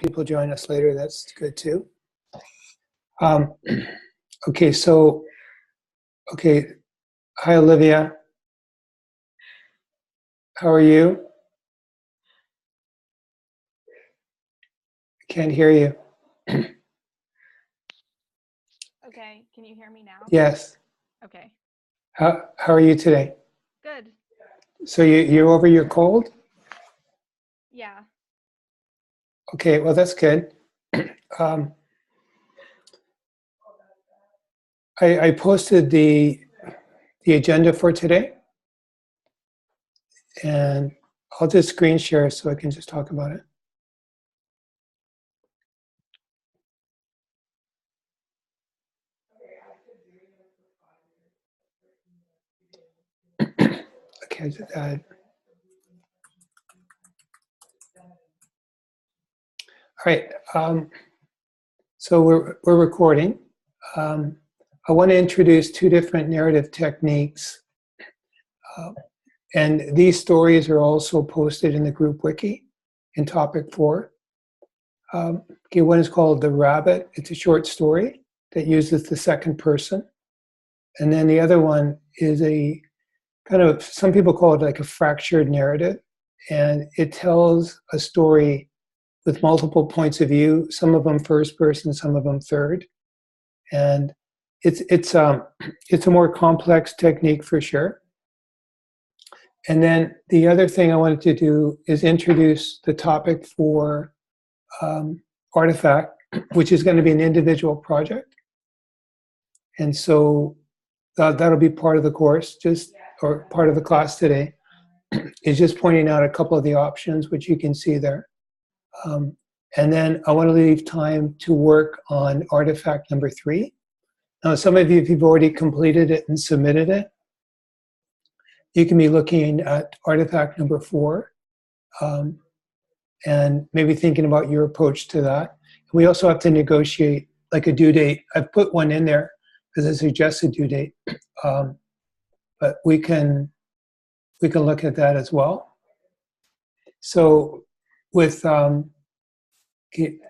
people join us later, that's good too. Um, okay, so, hi Olivia. How are you? I can't hear you. Okay, can you hear me now? Yes. Okay, How are you today? good. So you're over your cold? Yeah. Okay, well that's good. Um, I posted the agenda for today, and I'll just screen share so I can just talk about it. Okay, I did that. All right. So we're recording. I want to introduce two different narrative techniques, and these stories are also posted in the group wiki in topic 4. Okay, one is called The Rabbit. It's a short story that uses the second person, and then the other one is a kind of, some people call it like a fractured narrative, and it tells a story with multiple points of view, some of them first person, some of them third. And it's a more complex technique for sure. And then the other thing I wanted to do is introduce the topic for Artifact, which is going to be an individual project. And so that'll be part of the course, or part of the class today, is just pointing out a couple of the options, which you can see there. And then I want to leave time to work on artifact number 3. Now, some of you, if you've already completed it and submitted it, you can be looking at artifact number 4, and maybe thinking about your approach to that. We also have to negotiate like a due date. I've put one in there as a suggested due date, but we can look at that as well. So with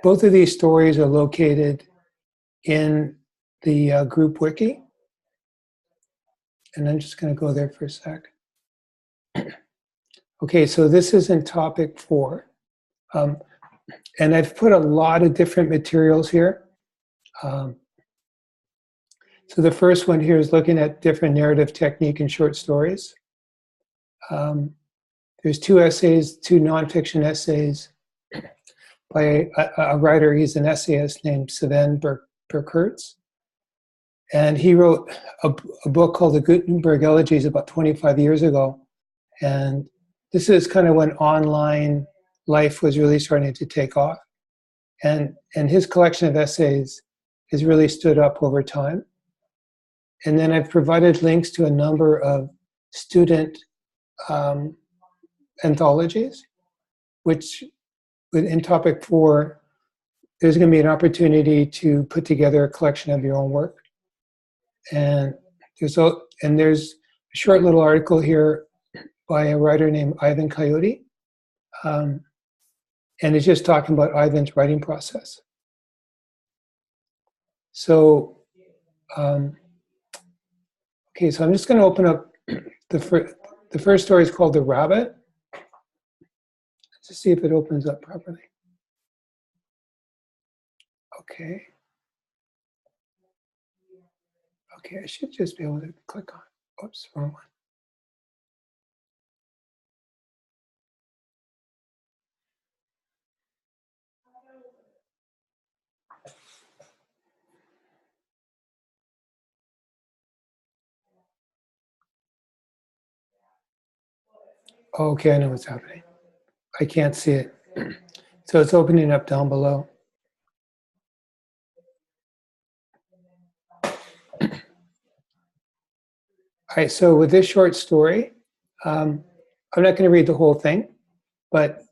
both of these stories are located in the group wiki. And I'm just going to go there for a sec. Okay, so this is in topic 4. And I've put a lot of different materials here. So the first one here is looking at different narrative technique in short stories. There's 2 essays, 2 nonfiction essays by a writer. He's an essayist named Sven Berkertz. And he wrote a book called The Gutenberg Elegies about 25 years ago. And this is kind of when online life was really starting to take off. And his collection of essays has really stood up over time. And then I've provided links to a number of student anthologies, which in topic 4, there's going to be an opportunity to put together a collection of your own work. And there's a short little article here by a writer named Ivan Coyote. And it's just talking about Ivan's writing process. So, okay, so I'm just going to open up the first story is called The Rabbit. Let's just see if it opens up properly. Okay. Okay, I should just be able to click on it. Oops, wrong one. Okay, I know what's happening. I can't see it. So it's opening up down below. All right, so with this short story, I'm not going to read the whole thing, but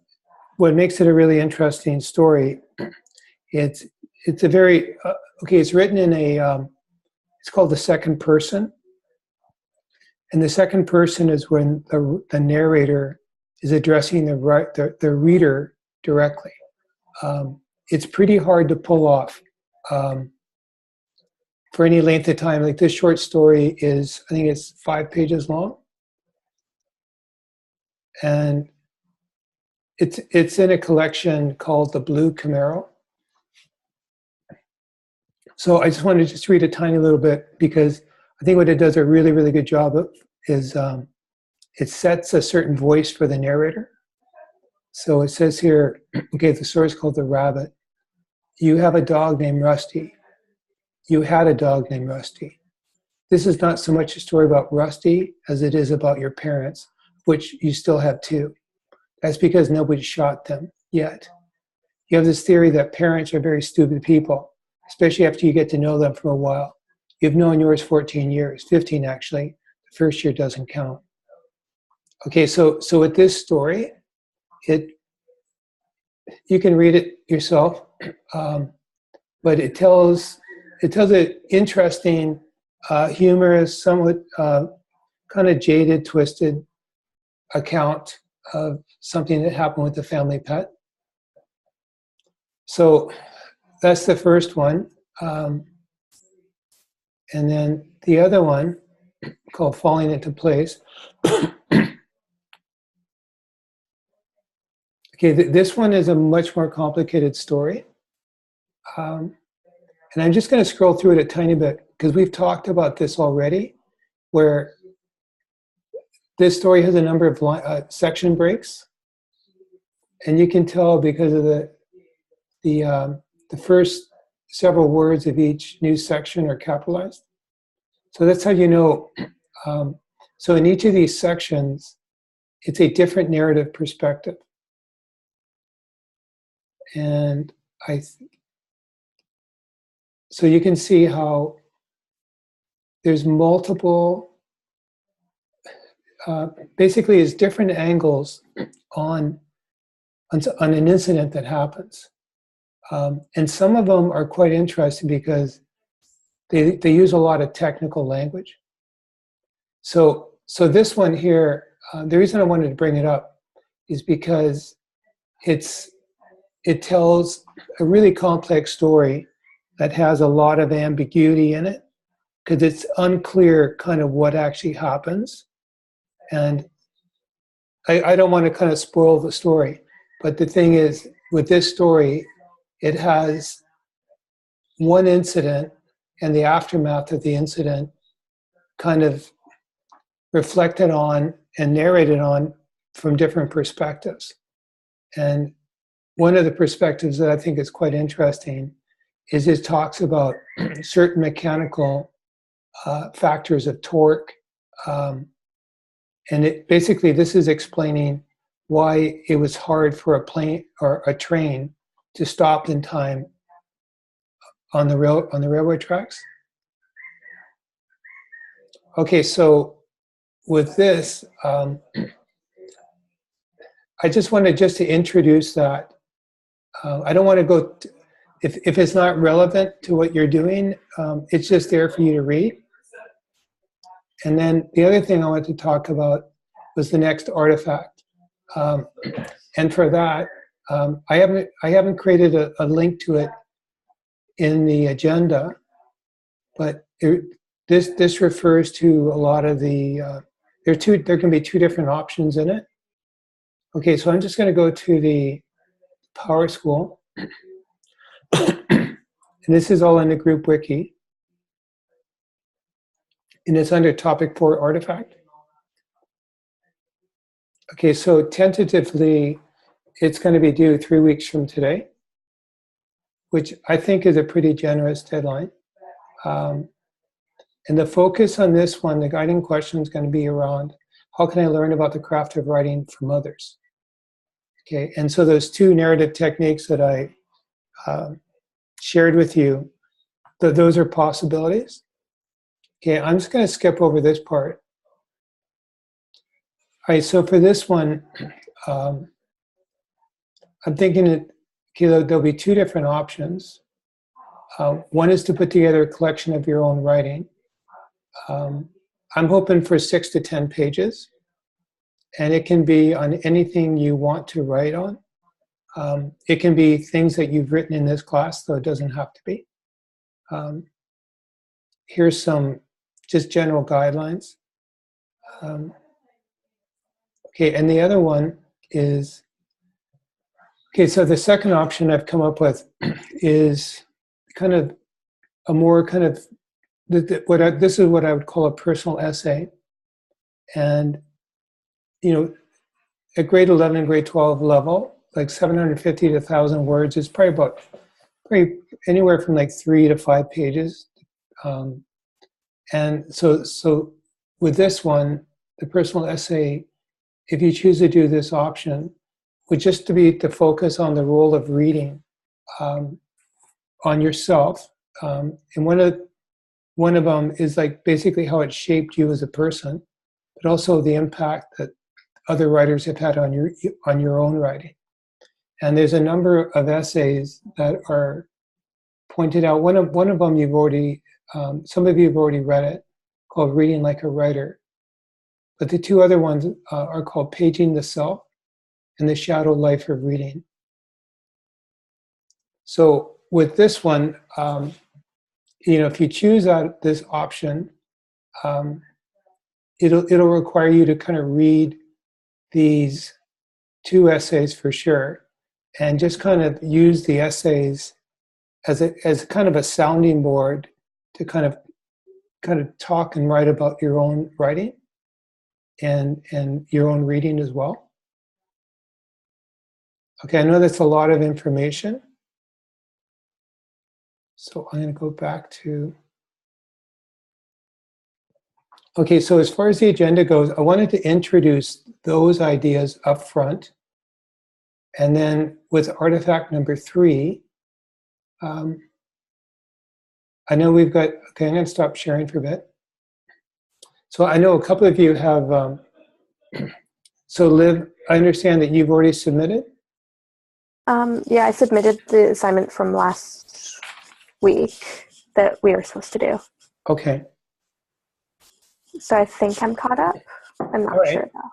what makes it a really interesting story, it's a very, it's written in it's called the second person. And the second person is when the narrator is addressing the reader directly. it's pretty hard to pull off for any length of time. Like this short story is, I think it's 5 pages long. And it's in a collection called The Blue Camaro. So I just wanted to just read a tiny little bit, because I think what it does a really, really good job of is it sets a certain voice for the narrator. So it says here, okay, the story is called The Rabbit. You have a dog named Rusty. You had a dog named Rusty. This is not so much a story about Rusty as it is about your parents, which you still have 2. That's because nobody shot them yet. You have this theory that parents are very stupid people, especially after you get to know them for a while. You've known yours 14 years, 15 actually. The first year doesn't count. Okay, so with this story, you can read it yourself, but it tells an interesting, humorous, somewhat kind of jaded, twisted account of something that happened with the family pet. So that's the first one. And then the other one, called Falling Into Place. Okay, this one is a much more complicated story. And I'm just going to scroll through it a tiny bit, because we've talked about this already, where this story has a number of section breaks. And you can tell because of the first several words of each new section are capitalized. So that's how you know. So in each of these sections, it's a different narrative perspective. And so you can see how there's multiple, basically it's different angles on an incident that happens. And some of them are quite interesting because they use a lot of technical language. So this one here, the reason I wanted to bring it up is because it tells a really complex story that has a lot of ambiguity in it, because it's unclear kind of what actually happens. And I don't want to kind of spoil the story, but the thing is, with this story, it has one incident and the aftermath of the incident kind of reflected on and narrated on from different perspectives. And one of the perspectives that I think is quite interesting is it talks about certain mechanical factors of torque. And it basically, this is explaining why it was hard for a plane or a train to stop in time on the railway tracks. Okay, so with this, I just wanted to introduce that. I don't want to go, if it's not relevant to what you're doing, it's just there for you to read. And then the other thing I wanted to talk about was the next artifact. And for that, I haven't created a link to it in the agenda, but this refers to a lot of the, there can be 2 different options in it. Okay, so I'm just going to go to the PowerSchool. And this is all in the group wiki. And it's under topic 4 artifact. Okay, so tentatively, it's going to be due 3 weeks from today, which I think is a pretty generous deadline. And the focus on this one, the guiding question is going to be around, how can I learn about the craft of writing from others? Okay, and so those 2 narrative techniques that I shared with you, those are possibilities. Okay, I'm just going to skip over this part. All right, so for this one, I'm thinking that there'll be 2 different options. One is to put together a collection of your own writing. I'm hoping for 6 to 10 pages, and it can be on anything you want to write on. It can be things that you've written in this class, though it doesn't have to be. Here's some just general guidelines. Okay, and the other one is, okay, so the second option I've come up with is kind of a more kind of, this is what I would call a personal essay. And, you know, at grade 11 and grade 12 level, like 750 to 1,000 words is probably anywhere from like 3 to 5 pages. And so with this one, the personal essay, if you choose to do this option, would just to focus on the role of reading on yourself. And one of them is like basically how it shaped you as a person, but also the impact that other writers have had on your own writing. And there's a number of essays that are pointed out. One of them you've already, some of you have already read it, called Reading Like a Writer. But the two other ones are called Paging the Self and The Shadow Life of Reading. So with this one, you know, if you choose this option, it'll require you to kind of read these two essays for sure, and just kind of use the essays as kind of a sounding board to kind of talk and write about your own writing and your own reading as well. Okay, I know that's a lot of information. So I'm going to go back to, okay, so as far as the agenda goes, I wanted to introduce those ideas up front. And then with artifact number 3, I know we've got, okay, I'm going to stop sharing for a bit. So I know a couple of you have, so Liv, I understand that you've already submitted? Yeah, I submitted the assignment from last week that we were supposed to do. Okay. So I think I'm caught up. I'm not sure though.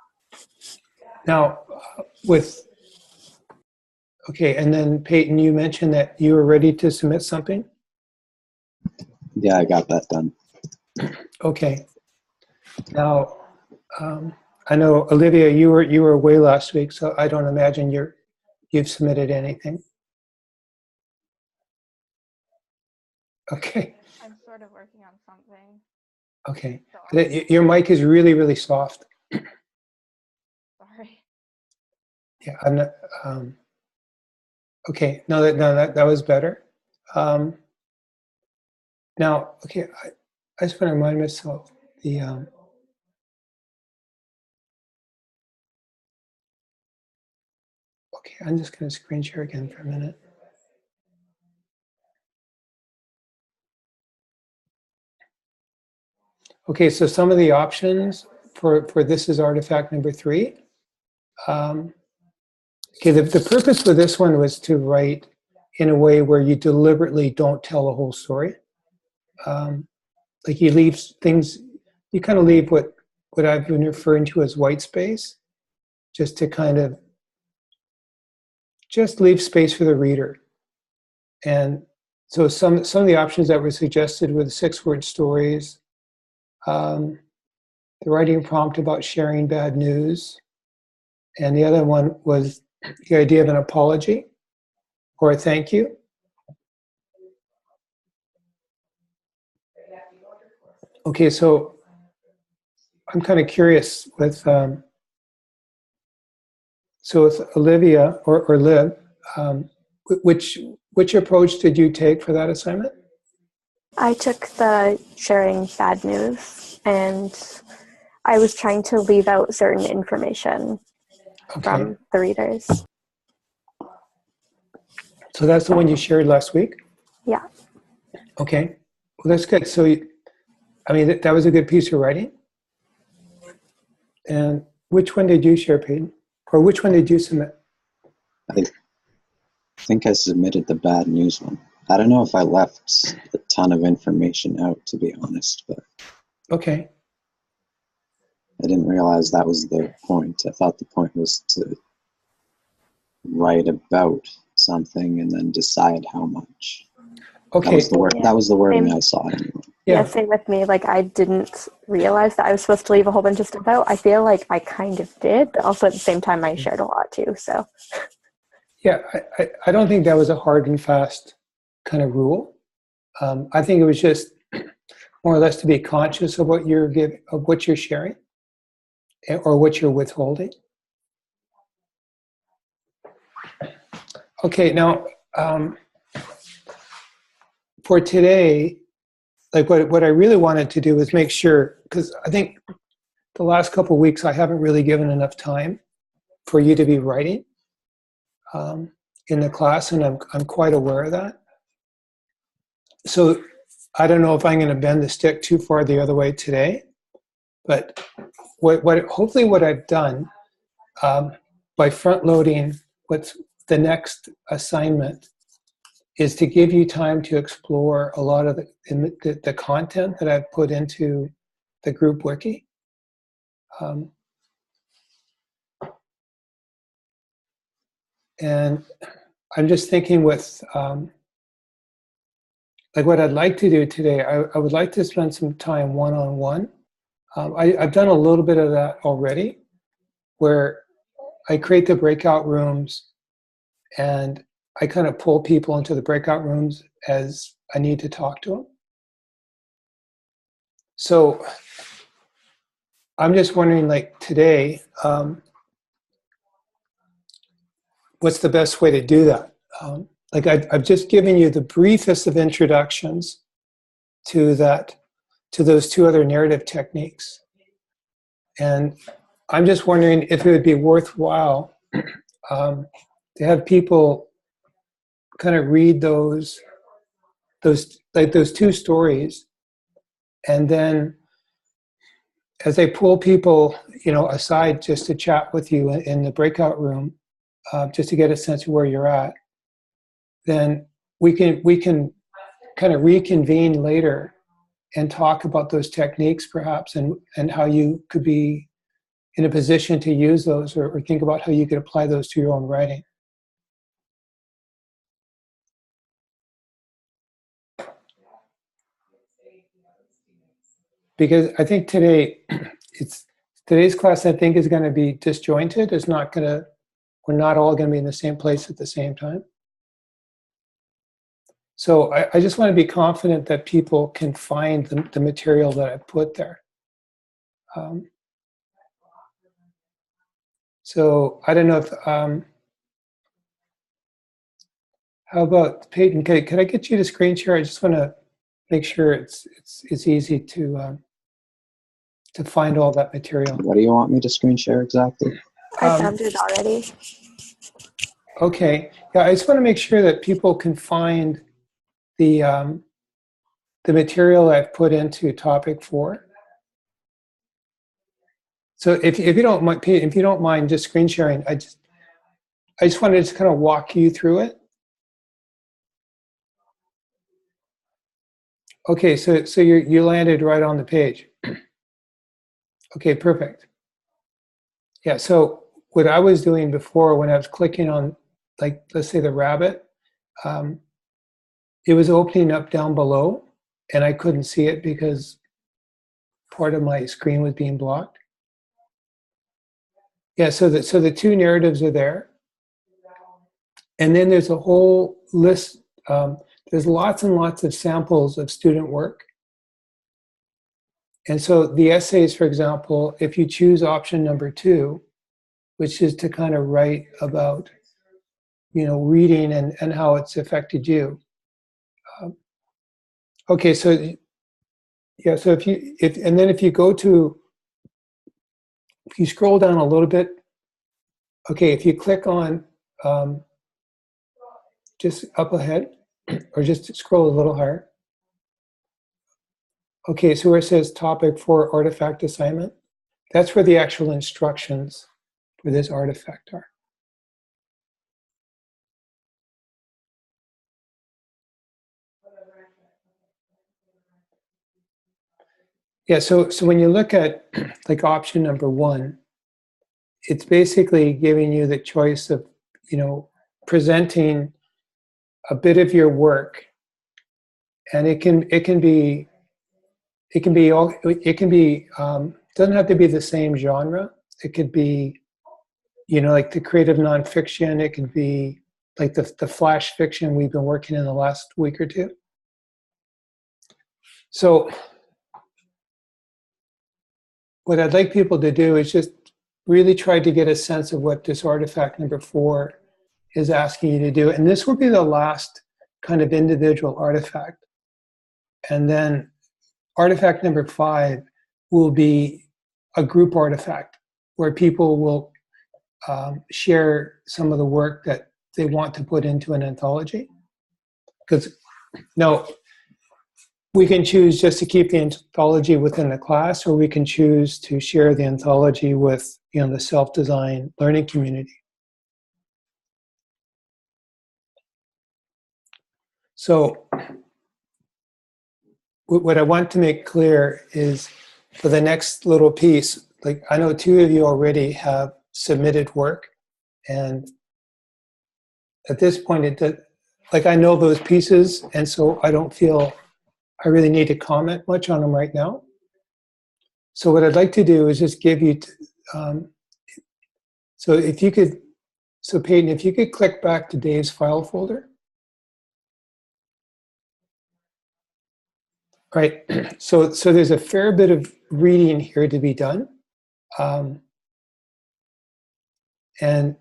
Now, okay, and then Peyton, you mentioned that you were ready to submit something? Yeah, I got that done. Okay. Now, I know Olivia, you were away last week, so I don't imagine you've submitted anything. Okay. I'm sort of working on something. Okay. So Your mic is really, really soft. sorry. Yeah, I'm not. Okay. No, that was better. Now, okay, I just want to remind myself the. Okay, I'm just going to screen share again for a minute. Okay, so some of the options for this is artifact number 3. Okay, the purpose for this one was to write in a way where you deliberately don't tell a whole story. Like you leave things, you kind of leave what I've been referring to as white space, just to kind of just leave space for the reader. And so some of the options that were suggested were the 6-word stories, the writing prompt about sharing bad news, and the other one was the idea of an apology or a thank you. Okay, so I'm kind of curious with so with Olivia or Liv, which approach did you take for that assignment? I took the sharing bad news, and I was trying to leave out certain information from the readers. So that's the one you shared last week? Yeah. Okay, well that's good. So, I mean, that was a good piece of writing. And which one did you share, Peyton? Or which one did you submit? I think I submitted the bad news one. I don't know if I left a ton of information out, to be honest, but Okay. I didn't realize that was the point. I thought the point was to write about something and then decide how much. That Okay. was the word. Yeah. That was the wording Same. I saw anyway. Yeah, Yeah. same with me. Like, I didn't realize that I was supposed to leave a whole bunch of stuff out. I feel like I kind of did, but also at the same time, I shared a lot too. So, Yeah. I don't think that was a hard and fast kind of rule. I think it was just more or less to be conscious of what you're giving, of what you're sharing, or what you're withholding. Okay. Now, for today, like what I really wanted to do was make sure, because I think the last couple of weeks I haven't really given enough time for you to be writing in the class, and I'm quite aware of that. So I don't know if I'm going to bend the stick too far the other way today, but hopefully what I've done by front loading what's the next assignment is to give you time to explore a lot of the content that I've put into the group wiki. And I'm just thinking with, like what I'd like to do today, I would like to spend some time one-on-one. I've done a little bit of that already, where I create the breakout rooms and I kind of pull people into the breakout rooms as I need to talk to them. So I'm just wondering, like today, what's the best way to do that? Like I've just given you the briefest of introductions to those two other narrative techniques, and I'm just wondering if it would be worthwhile to have people kind of read those two stories, and then as I pull people, aside just to chat with you in the breakout room, just to get a sense of where you're at, then we can kind of reconvene later and talk about those techniques perhaps, and how you could be in a position to use those, or think about how you could apply those to your own writing. Because I think today's class, I think, is going to be disjointed. We're not all going to be in the same place at the same time. So I just want to be confident that people can find the material that I put there. So I don't know if, how about Peyton, could I get you to screen share? I just want to make sure it's easy to find all that material. What do you want me to screen share exactly? I found it already. Okay. Yeah, I just want to make sure that people can find the material I've put into topic 4. So if you don't mind, Peyton, if you don't mind just screen sharing, I just wanted to kind of walk you through it. Okay, so you landed right on the page. Okay, perfect. Yeah, so what I was doing before when I was clicking on, like, let's say the rabbit, it was opening up down below and I couldn't see it because part of my screen was being blocked. Yeah, so the two narratives are there. And then there's a whole list. There's lots and lots of samples of student work. And so the essays, for example, if you choose option number 2, which is to kind of write about, reading and how it's affected you. Okay, so yeah, so if you scroll down a little bit, okay, if you click on just up ahead, or just scroll a little higher. Okay, so where it says topic 4 artifact assignment, that's where the actual instructions for this artifact are. Yeah, so when you look at like option number 1, it's basically giving you the choice of, presenting a bit of your work, and it can be doesn't have to be the same genre. It could be, like the creative nonfiction. It could be like the flash fiction we've been working in the last week or two. So what I'd like people to do is just really try to get a sense of what this artifact number 4 is asking you to do. And this will be the last kind of individual artifact. And then artifact number 5 will be a group artifact where people will share some of the work that they want to put into an anthology. Because no, we can choose just to keep the anthology within the class, or we can choose to share the anthology with the self-design learning community. So what I want to make clear is for the next little piece, like I know 2 of you already have submitted work, and at this point I know those pieces, and so I don't feel I really need to comment much on them right now. So what I'd like to do is just give you, so Peyton, if you could click back to Dave's file folder. Right, so there's a fair bit of reading here to be done. And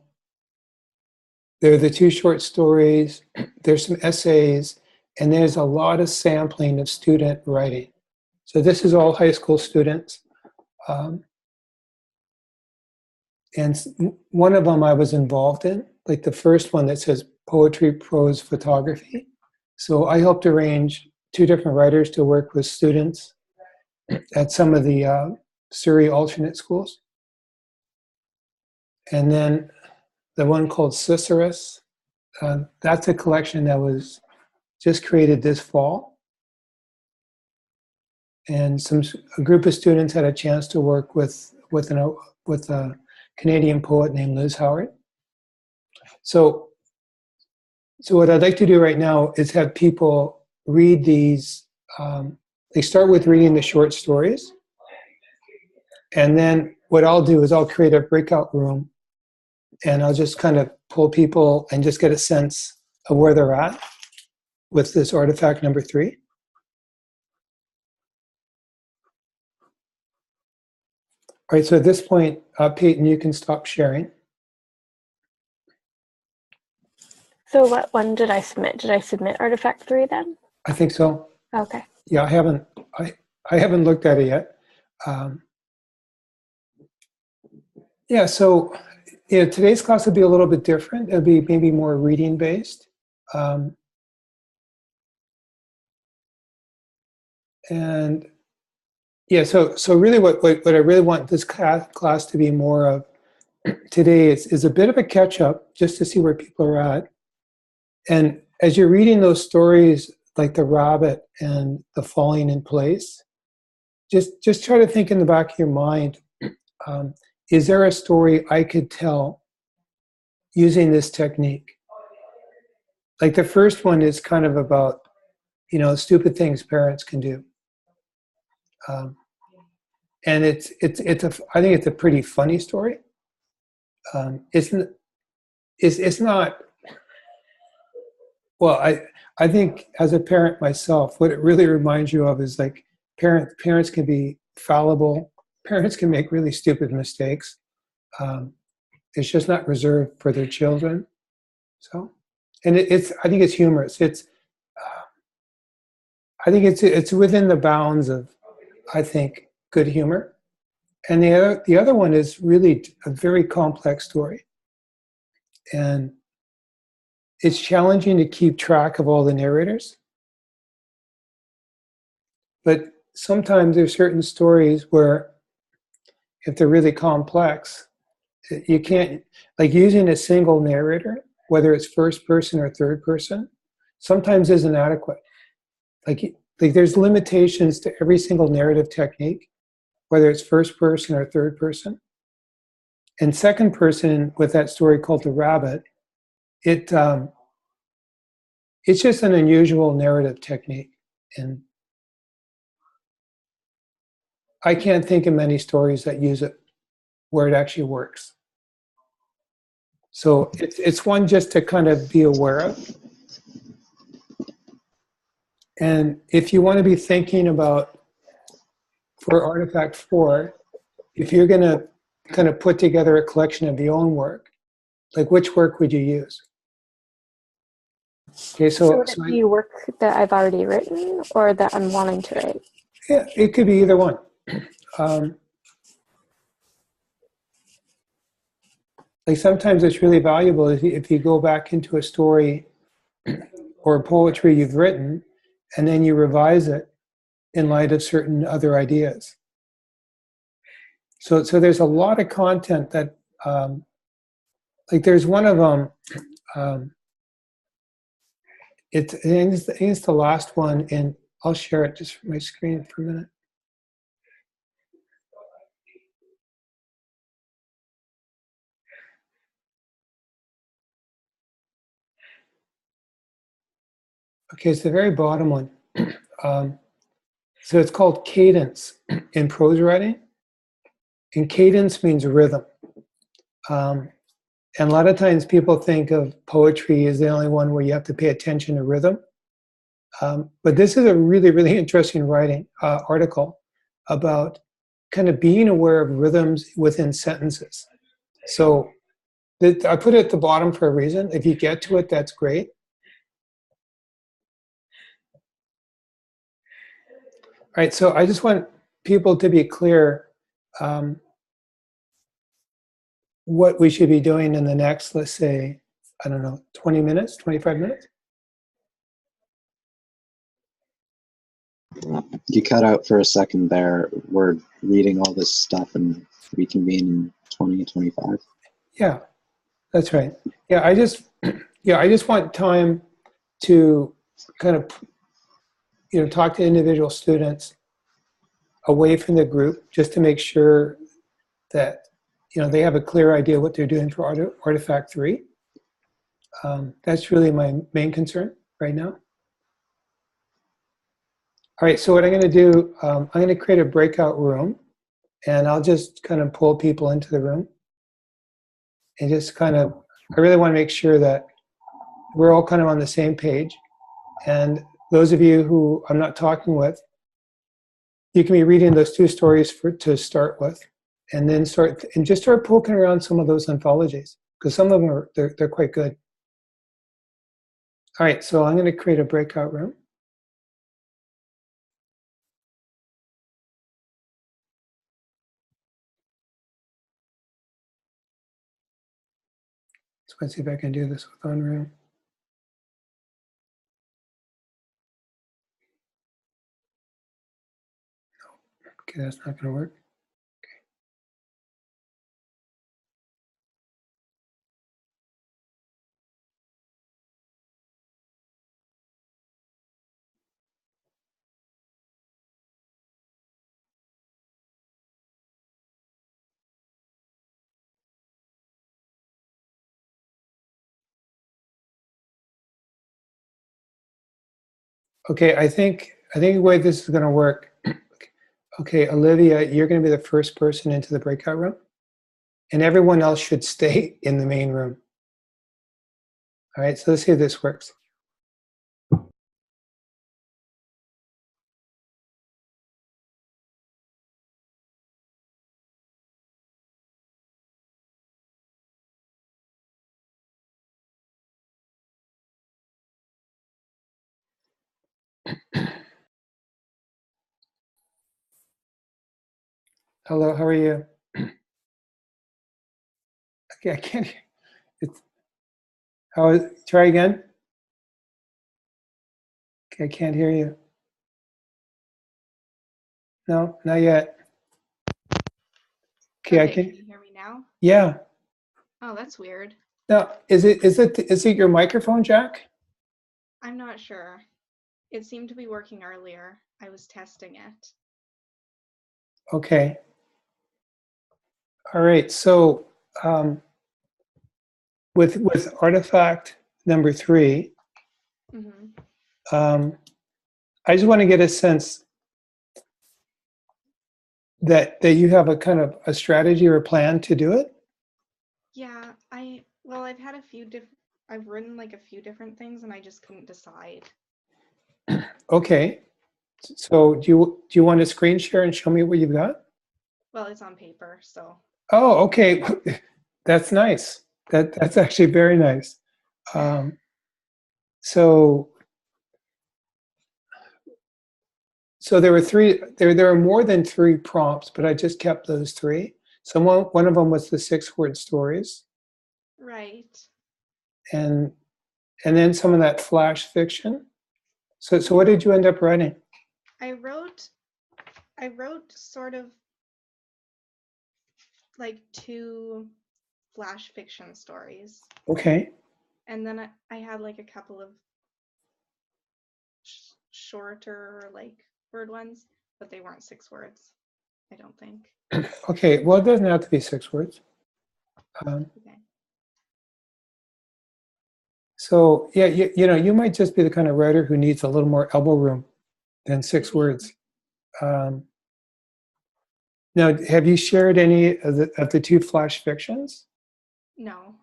there are the 2 short stories, there's some essays, and there's a lot of sampling of student writing. So this is all high school students. And one of them I was involved in, like the first one that says poetry, prose, photography. So I helped arrange 2 different writers to work with students at some of the Surrey alternate schools. And then the one called Cicerus, that's a collection that was just created this fall. And a group of students had a chance to work with a Canadian poet named Liz Howard. So what I'd like to do right now is have people read these. They start with reading the short stories. And then what I'll do is I'll create a breakout room, and I'll just kind of pull people and just get a sense of where they're at with this artifact number 3. All right, so at this point, Peyton, you can stop sharing. So what one did I submit? Did I submit artifact 3 then? I think so. Okay. Yeah, I haven't looked at it yet. Yeah, so today's class will be a little bit different. It'll be maybe more reading based. And yeah, so really what I really want this class to be more of today is a bit of a catch up, just to see where people are at. And as you're reading those stories like The Rabbit and The Falling in Place, just try to think in the back of your mind, is there a story I could tell using this technique? Like the first one is kind of about, stupid things parents can do. And I think it's a pretty funny story. It's not, well, I think as a parent myself, what it really reminds you of is like parents can be fallible. Parents can make really stupid mistakes. It's just not reserved for their children. So, and I think it's humorous. I think it's within the bounds of, I think, good humor. And the other one is really a very complex story. And it's challenging to keep track of all the narrators. But sometimes there's certain stories where, if they're really complex, you can't, like using a single narrator, whether it's first person or third person, sometimes isn't adequate. Like there's limitations to every single narrative technique, whether it's first person or third person. And second person, with that story called The Rabbit, it's just an unusual narrative technique, and I can't think of many stories that use it where it actually works. So it's one just to kind of be aware of. And if you want to be thinking about, for Artifact 4, if you're going to kind of put together a collection of your own work, like which work would you use? Okay, So would it be work that I've already written or that I'm wanting to write? Yeah, it could be either one. Like sometimes it's really valuable if you go back into a story or poetry you've written and then you revise it in light of certain other ideas. So there's a lot of content that, like there's one of them, I think it's the last one, and I'll share it just from my screen for a minute. Okay, it's the very bottom one. So it's called cadence in prose writing. And cadence means rhythm. And a lot of times people think of poetry as the only one where you have to pay attention to rhythm. But this is a really, really interesting writing article about kind of being aware of rhythms within sentences. So I put it at the bottom for a reason. If you get to it, that's great. All right, so I just want people to be clear what we should be doing in the next, let's say, I don't know, 20 minutes, 25 minutes? You cut out for a second there. We're reading all this stuff and reconvene in 20 and 25. Yeah, that's right. Yeah, I just want time to kind of, talk to individual students away from the group just to make sure that, they have a clear idea what they're doing for Artifact 3. That's really my main concern right now. All right, so what I'm going to do, I'm going to create a breakout room, and I'll just kind of pull people into the room. And just kind of, I really want to make sure that we're all kind of on the same page. And those of you who I'm not talking with, you can be reading those 2 stories to start with, and then start poking around some of those anthologies, because some of them they're quite good. All right, so I'm going to create a breakout room. So let's see if I can do this with Unreal. Okay, that's not going to work. Okay, I think the way this is going to work. Okay, Olivia, you're going to be the first person into the breakout room, and everyone else should stay in the main room. All right, so let's see if this works. Hello, how are you? Okay, I can't. Try again. Okay, I can't hear you. No, not yet. Okay, I Can can. you hear me now? Yeah. Oh, that's weird. Now, is it your microphone jack? I'm not sure. It seemed to be working earlier. I was testing it. Okay. All right. So with artifact number 3, Hmm. I just want to get a sense that you have a kind of a strategy or a plan to do it. Yeah, well, I've had a few different, I've written like a few different things and I just couldn't decide. Okay. So do you want to screen share and show me what you've got? Well, it's on paper, so. Oh, okay. That's nice. That's actually very nice. So there were three. There are more than 3 prompts, but I just kept those 3. So one of them was the 6-word stories, Right. and then some of that flash fiction. So what did you end up writing? I wrote sort of like 2 flash fiction stories. Okay. And then I had like a couple of shorter like word ones, but they weren't 6 words, I don't think. Okay. Well, it doesn't have to be 6 words. Okay. So yeah, you might just be the kind of writer who needs a little more elbow room than 6 Maybe. words. Now, have you shared any of the 2 flash fictions? No.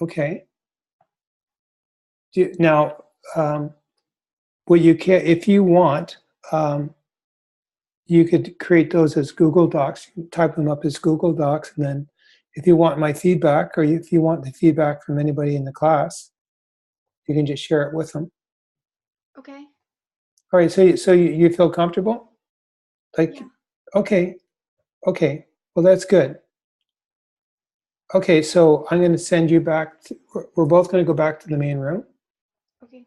Okay. Now, what you can, if you want, you could create those as Google Docs. You type them up as Google Docs, and then if you want my feedback, or if you want the feedback from anybody in the class, you can just share it with them. Okay. All right. So you feel comfortable? Like, Yeah. okay, okay. Well, that's good. Okay, so I'm going to send you back. We're both going to go back to the main room. Okay.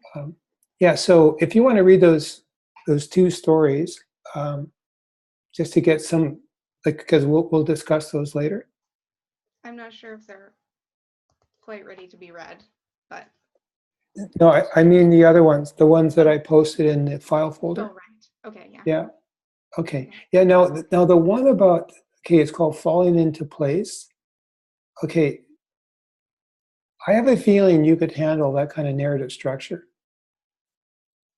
Yeah. So if you want to read those 2 stories, just to get some, like, because we'll discuss those later. I'm not sure if they're quite ready to be read, but No, I mean the other ones, the ones that I posted in the file folder. oh, right. Okay, yeah. Yeah. Okay. Yeah. Now the one about, okay, it's called Falling into Place. Okay. I have a feeling you could handle that kind of narrative structure,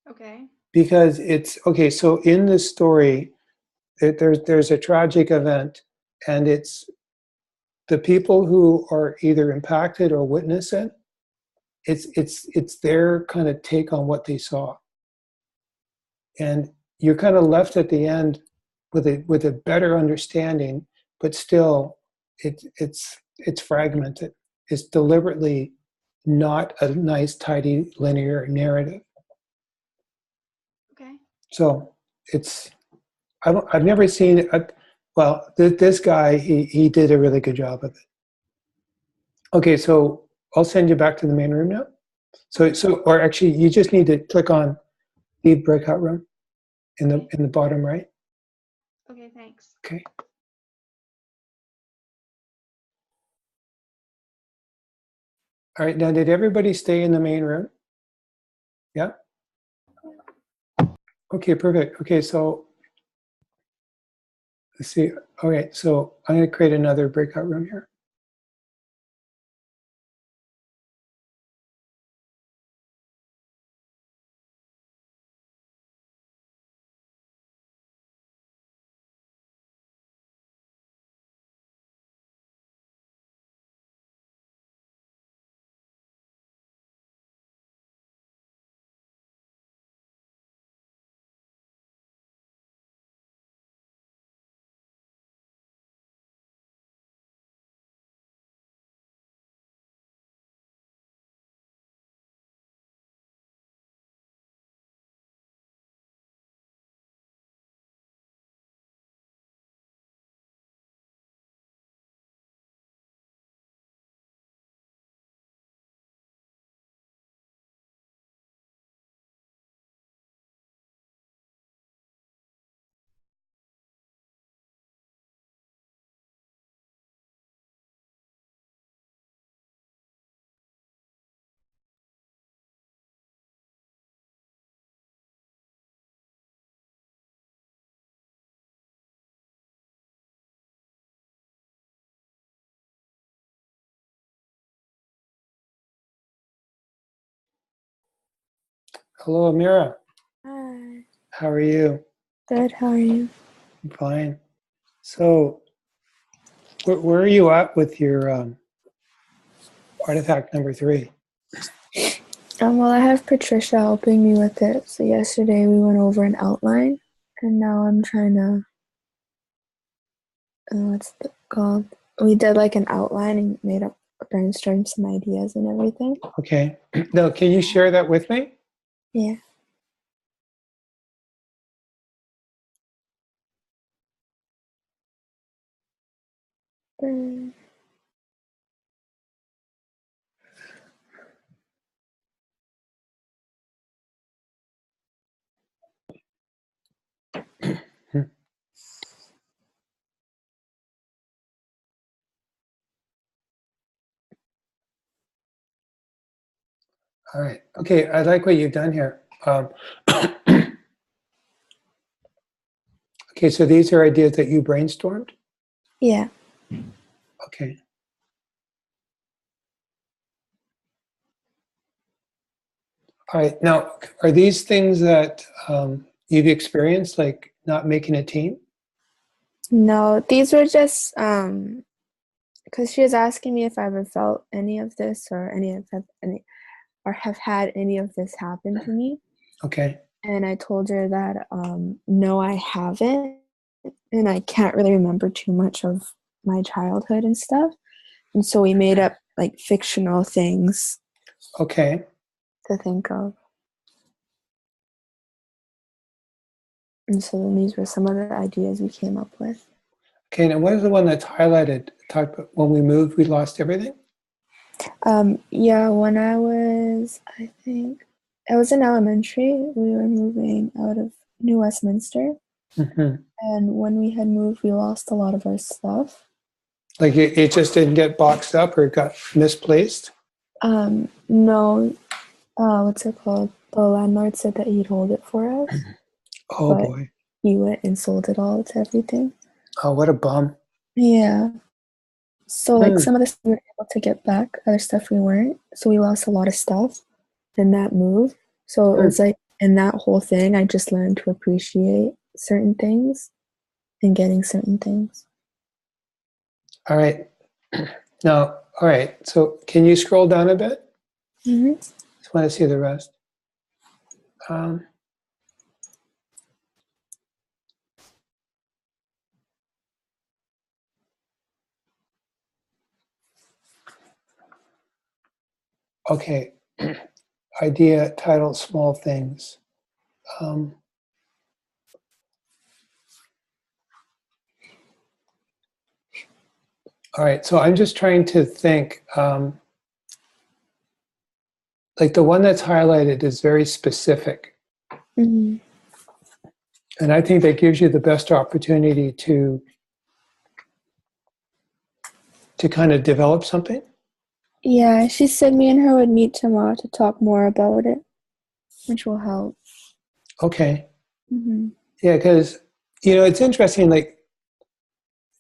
Okay. because it's okay. So in this story, there's a tragic event, and it's the people who are either impacted or witness it. It's their kind of take on what they saw, and you're kind of left at the end with a better understanding, but still it's fragmented. It's deliberately not a nice, tidy, linear narrative. Okay. So it's I've never seen it. Well, this guy, he did a really good job of it. Okay, so I'll send you back to the main room now. Or actually, you just need to click on leave breakout room in the bottom right. Okay, thanks. Okay. All right. Now, did everybody stay in the main room? Yeah. Okay. Perfect. Okay. So let's see. Okay. So I'm going to create another breakout room here. Hello, Amira. Hi. How are you? Good, how are you? I'm fine. So, where are you at with your artifact number 3? Well, I have Patricia helping me with it. So yesterday we went over an outline, and now I'm trying to, what's it called? We did like an outline and made up, brainstormed some ideas and everything. Okay. Now, can you share that with me? Yeah. Mm. All right. Okay. I like what you've done here. Okay. So these are ideas that you brainstormed. Yeah. Okay. All right. Now, are these things that you've experienced, like not making a team? No, these were just because she was asking me if I ever felt any of this or any or have had any of this happen to me. Okay. And I told her that no, I haven't, and I can't really remember too much of my childhood and stuff. And so we made up like fictional things Okay. to think of. And so then these were some of the ideas we came up with. Okay. Now, what is the one that's highlighted? Talk about when we moved, we lost everything. Yeah, when I think I was in elementary, we were moving out of New Westminster. Hmm. And when we had moved, we lost a lot of our stuff. Like it just didn't get boxed up or it got misplaced. No, what's it called? The landlord said that he'd hold it for us, Oh but boy. he went and sold it all to everything. Oh, what a bum. Yeah. So like Hmm. some of the stuff we were able to get back, other stuff we weren't. So we lost a lot of stuff in that move. So it Hmm. was like in that whole thing, I just learned to appreciate certain things and getting certain things. All right. Now, all right. So can you scroll down a bit? Mm-hmm. Just want to see the rest. Um, okay. Idea, title, small things. Um, all right. So I'm just trying to think. Like the one that's highlighted is very specific. Mm-hmm. And I think that gives you the best opportunity to kind of develop something. Yeah, she said me and her would meet tomorrow to talk more about it, which will help. Okay. Mm-hmm. Yeah, because it's interesting. Like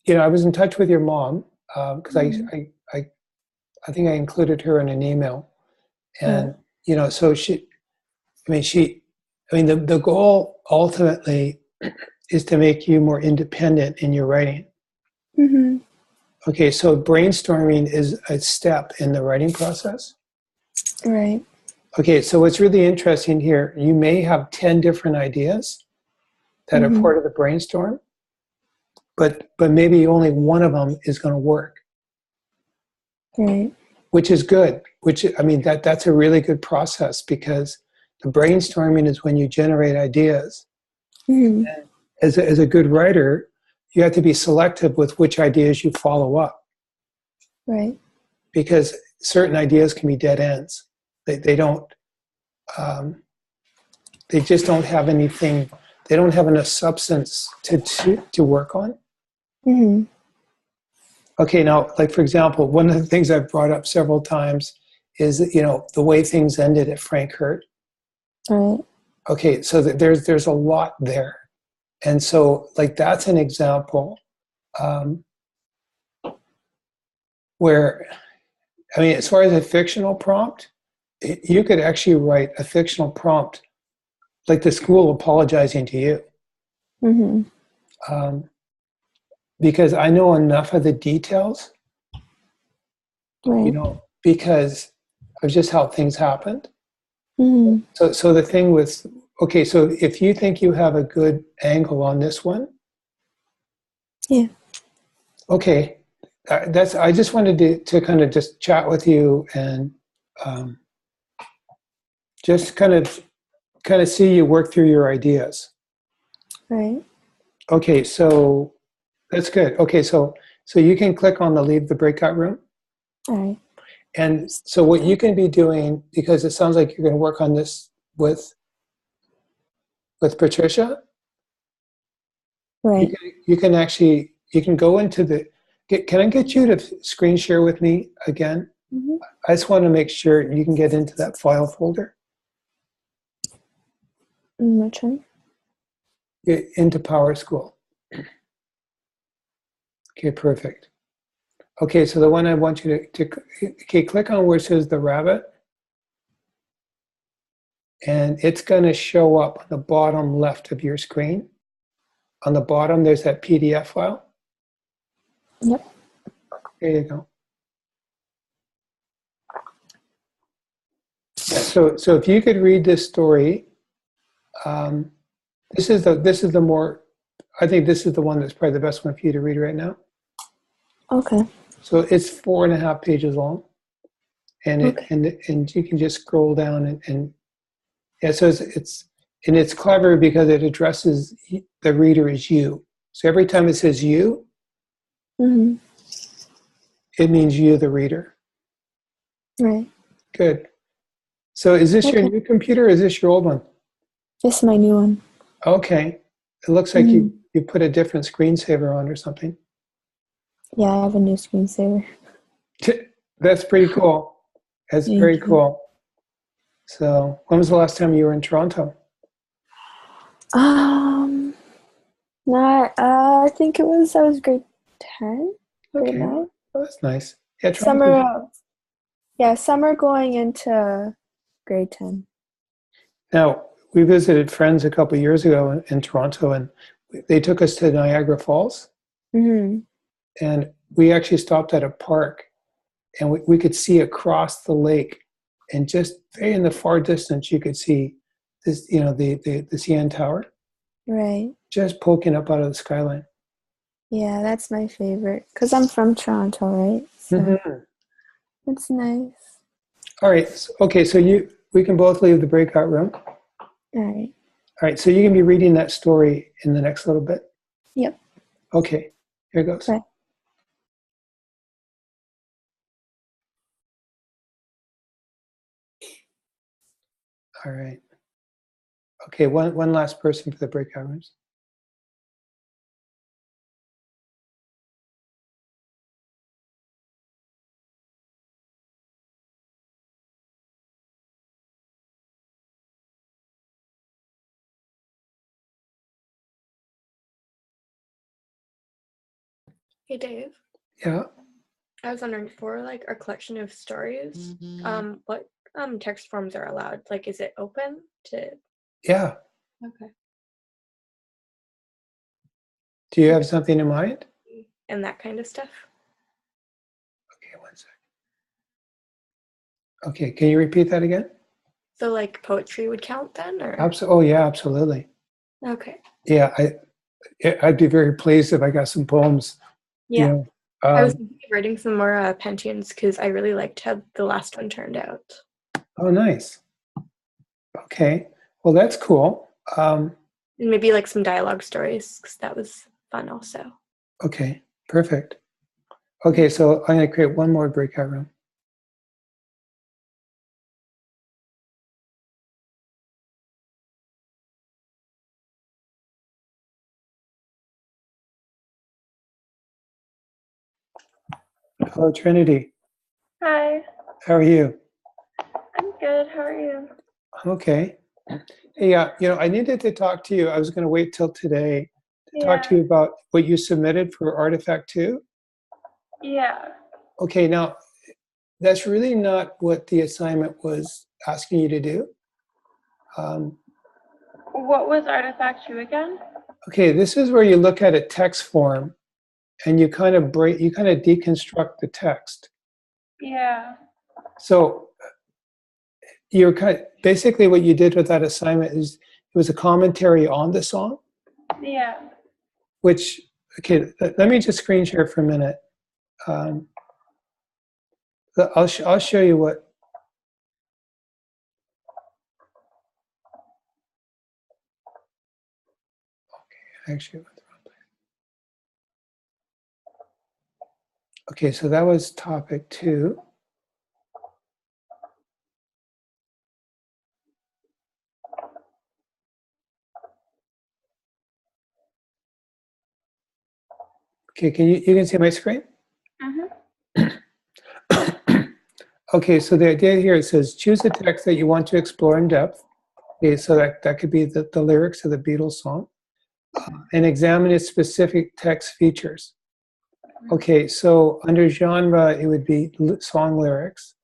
I was in touch with your mom because Mm-hmm. I think I included her in an email, Oh. and so the goal ultimately is to make you more independent in your writing. Mm-hmm. Okay, so brainstorming is a step in the writing process. Right. Okay, so what's really interesting here, you may have 10 different ideas that are Mm-hmm. part of the brainstorm, but maybe only one of them is going to work, Right. which is good. That's a really good process because the brainstorming is when you generate ideas. Mm-hmm. As a good writer, you have to be selective with which ideas you follow up Right. because certain ideas can be dead ends. They don't. They just don't have anything. They don't have enough substance to work on. Mm-hmm. Okay, now, like for example, one of the things I've brought up several times is the way things ended at Frank Hurt. Right. Okay, so there's a lot there, and so like that's an example um, where as far as a fictional prompt, you could actually write a fictional prompt like the school apologizing to you. Mm-hmm. Because I know enough of the details, Right. because of just how things happened. Mm-hmm. So the thing with, okay, so if you think you have a good angle on this one, Yeah. okay, I just wanted to kind of just chat with you and just kind of see you work through your ideas. Right. Okay, so that's good. Okay, so you can click on the leave the breakout room. All right. And so what you can be doing, because it sounds like you're going to work on this with Patricia, Right. you can actually, you can go into can I get you to screen share with me again? Mm-hmm. I just want to make sure you can get into that file folder, Which one? into Power School. Okay, perfect. Okay, so the one I want you okay, click on where it says the rabbit, and it's going to show up on the bottom left of your screen. On the bottom, there's that PDF file. Yep. There you go. Yeah, so if you could read this story, this is the more, I think this is the one that's probably the best one for you to read right now. Okay. So it's 4.5 pages long, and Okay. and you can just scroll down and yeah. So it's clever because it addresses the reader as you. So every time it says you, Mm-hmm. it means you, the reader. Right. Good. So is this your Okay. new computer or is this your old one? This is my new one. Okay. It looks like Mhm. you put a different screensaver on or something. Yeah, I have a new screensaver. That's pretty cool. That's Thank very you. cool. So when was the last time you were in Toronto? Not. I think I was grade 10, grade Okay. 9. Well, that's nice. Yeah, Summer. Toronto. Yeah, summer going into grade 10. Now, we visited friends a couple of years ago in Toronto, and they took us to Niagara Falls, Mm-hmm. and we actually stopped at a park, and we could see across the lake, and just very in the far distance, you could see this, the CN Tower Right. just poking up out of the skyline. Yeah, that's my favorite because I'm from Toronto, right? So Mhm. it's nice. All right. Okay. So we can both leave the breakout room. All right. All right. So you can be reading that story in the next little bit. Yep. Okay. Here goes. Bye. All right. Okay. One last person for the breakout rooms. Hey Dave, Yeah. I was wondering for like our collection of stories, what text forms are allowed? Like, is it open to? Yeah. Okay. Do you have something in mind? And that kind of stuff. Okay. 1 second. Okay. Can you repeat that again? So like poetry would count then, or? Oh yeah, absolutely. Okay. Yeah. I'd be very pleased if I got some poems. Yeah. You know, I was thinking of writing some more Pentians because I really liked how the last one turned out. oh, nice. Okay. Well, that's cool. And maybe like some dialogue stories because that was fun also. Okay. Perfect. Okay. So I'm going to create one more breakout room. Hello, Trinity. Hi, How are you? I'm good. How are you? Okay. Hey, I needed to talk to you. I was going to wait till today to talk to you about what you submitted for Artifact 2. Yeah. Okay, now that's really not what the assignment was asking you to do. Um, What was Artifact 2 again? Okay, this is where you look at a text form and you kind of deconstruct the text. Yeah. So basically what you did with that assignment is it was a commentary on the song, Yeah. which, okay, let me just screen share for a minute. I'll show you what. Okay, actually, I went the wrong place. Okay, so that was topic 2. Okay, you can see my screen? Okay, so the idea here, it says choose a text that you want to explore in depth. Okay, so that could be the lyrics of the Beatles song, and examine its specific text features. Okay, so under genre, it would be song lyrics.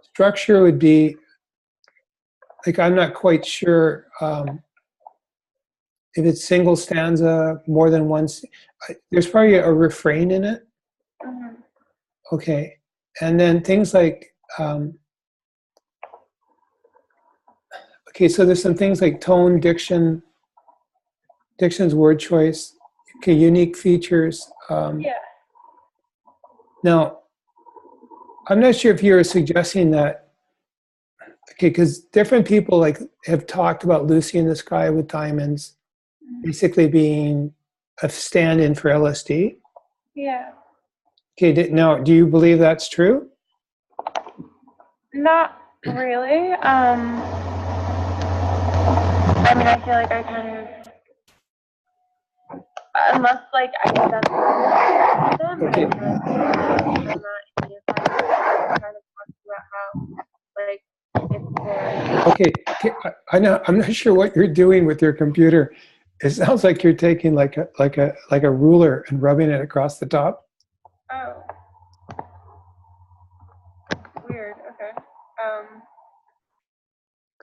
Structure would be, like, I'm not quite sure if it's single stanza, more than one. There's probably a refrain in it. Okay. And then things like, okay, so there's some things like tone, diction's word choice, okay, unique features. Yeah. Now, I'm not sure if you're suggesting that, okay, because different people like have talked about Lucy in the Sky with Diamonds basically being a stand-in for LSD. Yeah. Okay, now, do you believe that's true? Not really. I mean, I feel like I kind of, unless like I get done with them, Okay. I'm not kind of talking about how like it's Okay, I'm not sure what you're doing with your computer. It sounds like you're taking like a ruler and rubbing it across the top. oh, weird. Okay.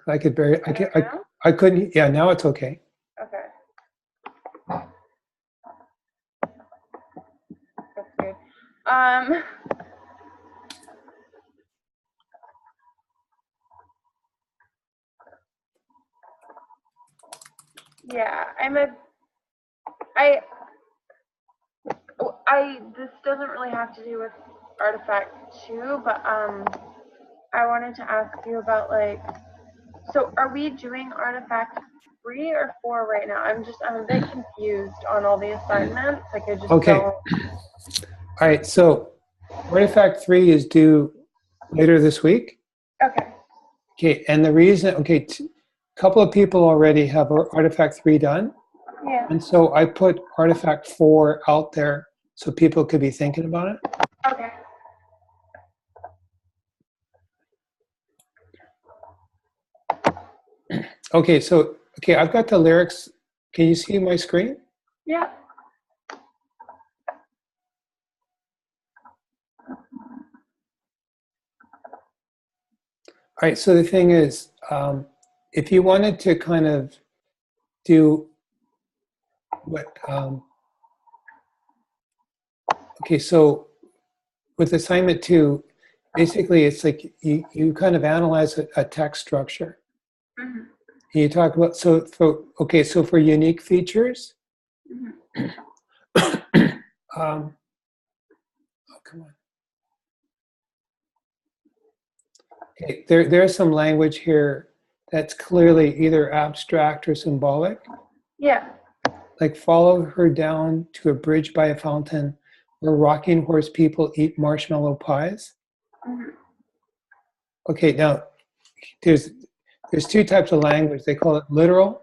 I could barely. Now? I couldn't. Yeah, now it's okay. Okay. That's weird. Yeah, this doesn't really have to do with Artifact 2, but I wanted to ask you about like, so are we doing Artifact 3 or 4 right now? I'm a bit confused on all the assignments. Like I just Okay. don't. All right. So, Artifact 3 is due later this week. Okay. Okay, and the reason. Okay, a couple of people already have Artifact 3 done, Yeah. and so I put Artifact 4 out there so people could be thinking about it. Okay. Okay, so I've got the lyrics. Can you see my screen? Yeah. All right, so the thing is, if you wanted to kind of do what, okay, so with assignment 2, basically it's like you kind of analyze a text structure. Mm-hmm. You talk about, so for unique features, Mm-hmm. oh, come on. Okay, there's some language here that's clearly either abstract or symbolic. Yeah. Like follow her down to a bridge by a fountain where rocking horse people eat marshmallow pies. Mm-hmm. Okay, now there's 2 types of language. They call it literal,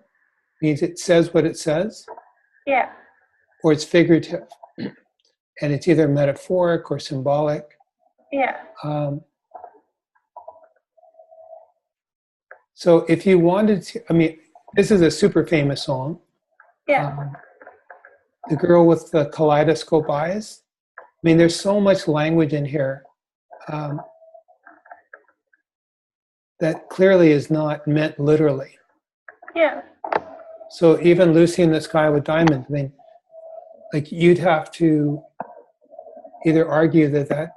means it says what it says, Yeah. or it's figurative, and it's either metaphoric or symbolic. Yeah. So if you wanted to, I mean, this is a super famous song. Yeah. The girl with the kaleidoscope eyes. I mean, there's so much language in here that clearly is not meant literally. Yeah. So even Lucy in the Sky with Diamonds, I mean, like you'd have to either argue that that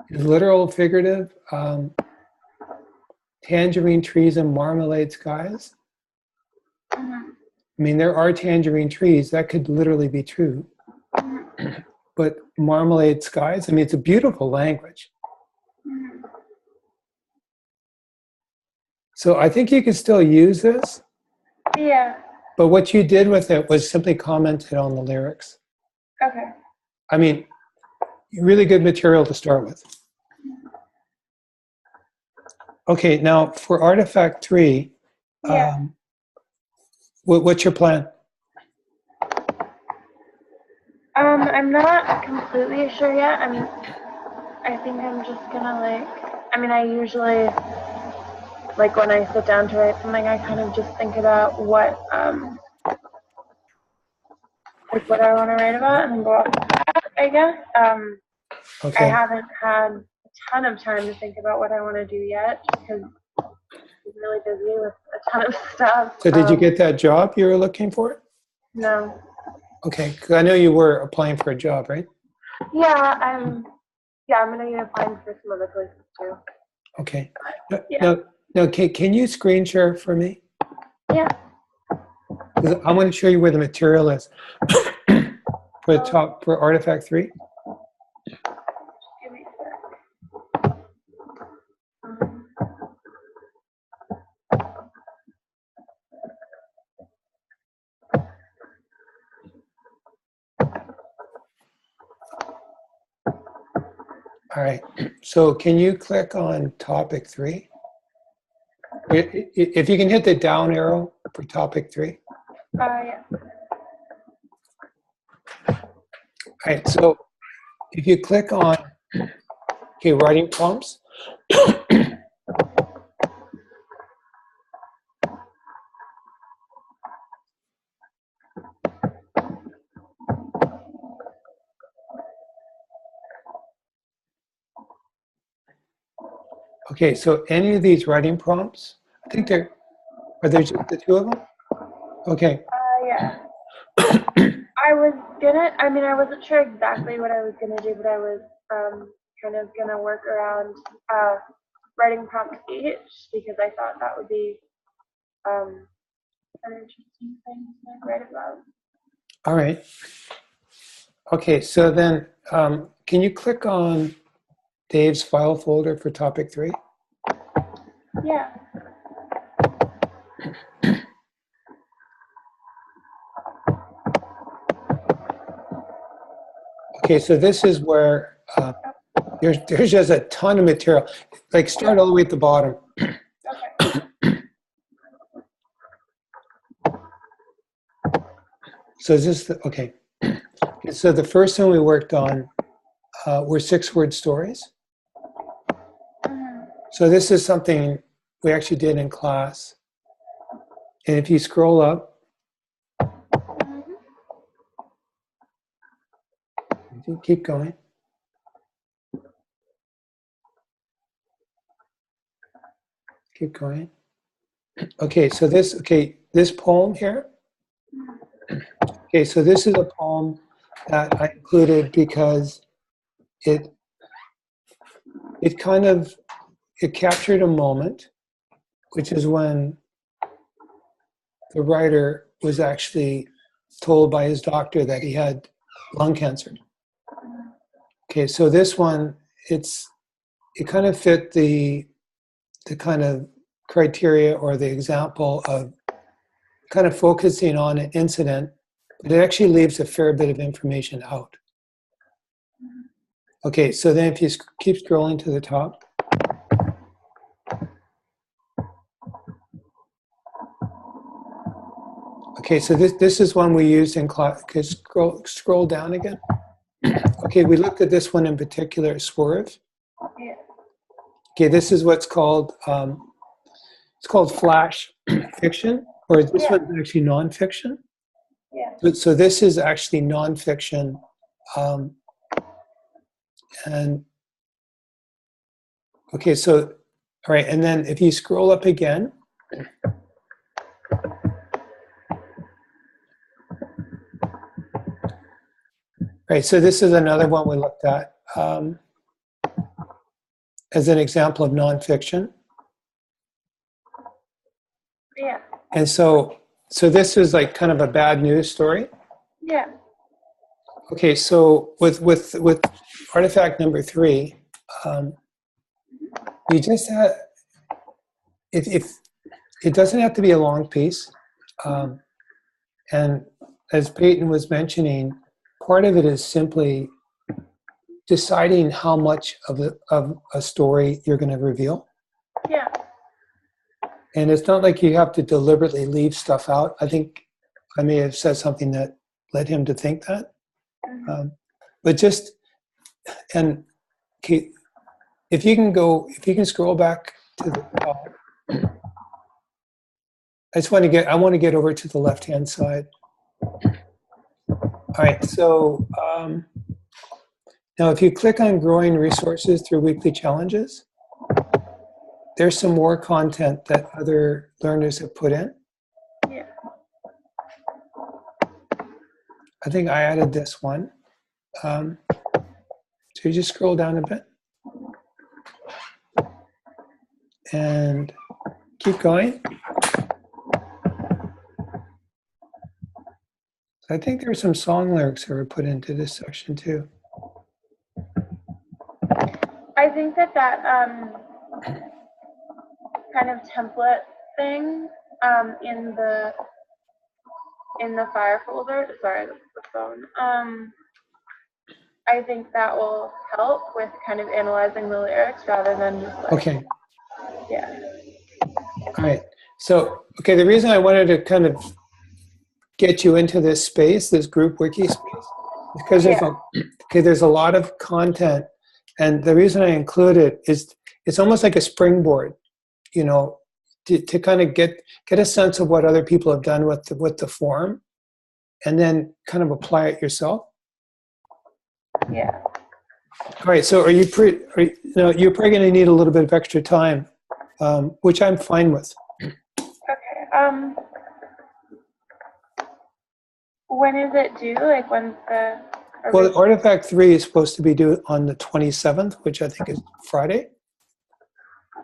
is literal, figurative, tangerine trees and marmalade skies. Mhm. I mean, there are tangerine trees. That could literally be true. Mhm. But marmalade skies, I mean, it's a beautiful language. Mhm. So I think you could still use this, Yeah. but what you did with it was simply commented on the lyrics. Okay. I mean, really good material to start with. Okay, now for Artifact 3, Yeah. what's your plan? I'm not completely sure yet. I mean, I think I'm just gonna I usually, like when I sit down to write something, I kind of just think about what I want to write about and then go off of that, I guess. I Okay, haven't had a ton of time to think about what I want to do yet, just because I'm really busy with a ton of stuff. so did you get that job you were looking for? No. Okay, 'cause I know you were applying for a job, right? Yeah, I'm gonna be applying for some other places too. Okay. Yeah. Now, can you screen share for me? Yeah. 'Cause I want to show you where the material is for the top for Artifact 3. Give me a sec. Um, All right. So can you click on topic 3? If you can hit the down arrow for topic 3. yeah. All right. So if you click on, okay, writing prompts. Okay, so any of these writing prompts, I think are there just the two of them? Okay. Yeah. I wasn't sure exactly what I was gonna do, but I was kind of gonna work around writing prompt H because I thought that would be an interesting thing to write about. All right. Okay, so then can you click on Dave's file folder for topic 3? Yeah. Okay, so this is where there's just a ton of material. Like start all the way at the bottom. Okay. So is this okay? So the first one we worked on were 6-word stories. Mhm. So this is something we actually did in class. And if you scroll up, keep going. Keep going. Okay, so this poem here. Okay, so this is a poem that I included because it captured a moment, which is when the writer was actually told by his doctor that he had lung cancer. Okay, so this one, it kind of fit the kind of criteria or the example of kind of focusing on an incident, but it actually leaves a fair bit of information out. Okay, so then if you keep scrolling to the top, okay, so this is one we used in class. Okay, scroll down again. Okay, we looked at this one in particular, Swerve. Yeah. Okay, this is what's called it's called flash fiction, or this one's actually nonfiction. Yeah. So this is actually nonfiction, and okay, so All right, and then if you scroll up again, right, so this is another one we looked at as an example of nonfiction. Yeah. And so this is like kind of a bad news story. Yeah. Okay, so with artifact number 3, you just have, if it doesn't have to be a long piece, and as Peyton was mentioning, part of it is simply deciding how much of a story you're going to reveal. Yeah. And it's not like you have to deliberately leave stuff out. I think I may have said something that led him to think that. But just, and okay, if you can scroll back to the top. I want to get over to the left-hand side. All right, so now if you click on growing resources through weekly challenges, there's some more content that other learners have put in. Yeah. I think I added this one. So you just scroll down a bit and keep going. I think there's some song lyrics that were put into this section too. I think that kind of template thing in the file folder. Sorry, that's the phone. I think that will help with kind of analyzing the lyrics rather than just like. Okay. Yeah. All right. So, okay, the reason I wanted to kind of get you into this space, this group wiki space, is because there's a lot of content, and the reason I include it is it's almost like a springboard, you know, to kind of get a sense of what other people have done with the forum, and then kind of apply it yourself. Yeah. All right. So you're probably going to need a little bit of extra time, which I'm fine with. Okay. When is it due? Like when's the? Well, Artifact 3 is supposed to be due on the 27th, which I think is Friday.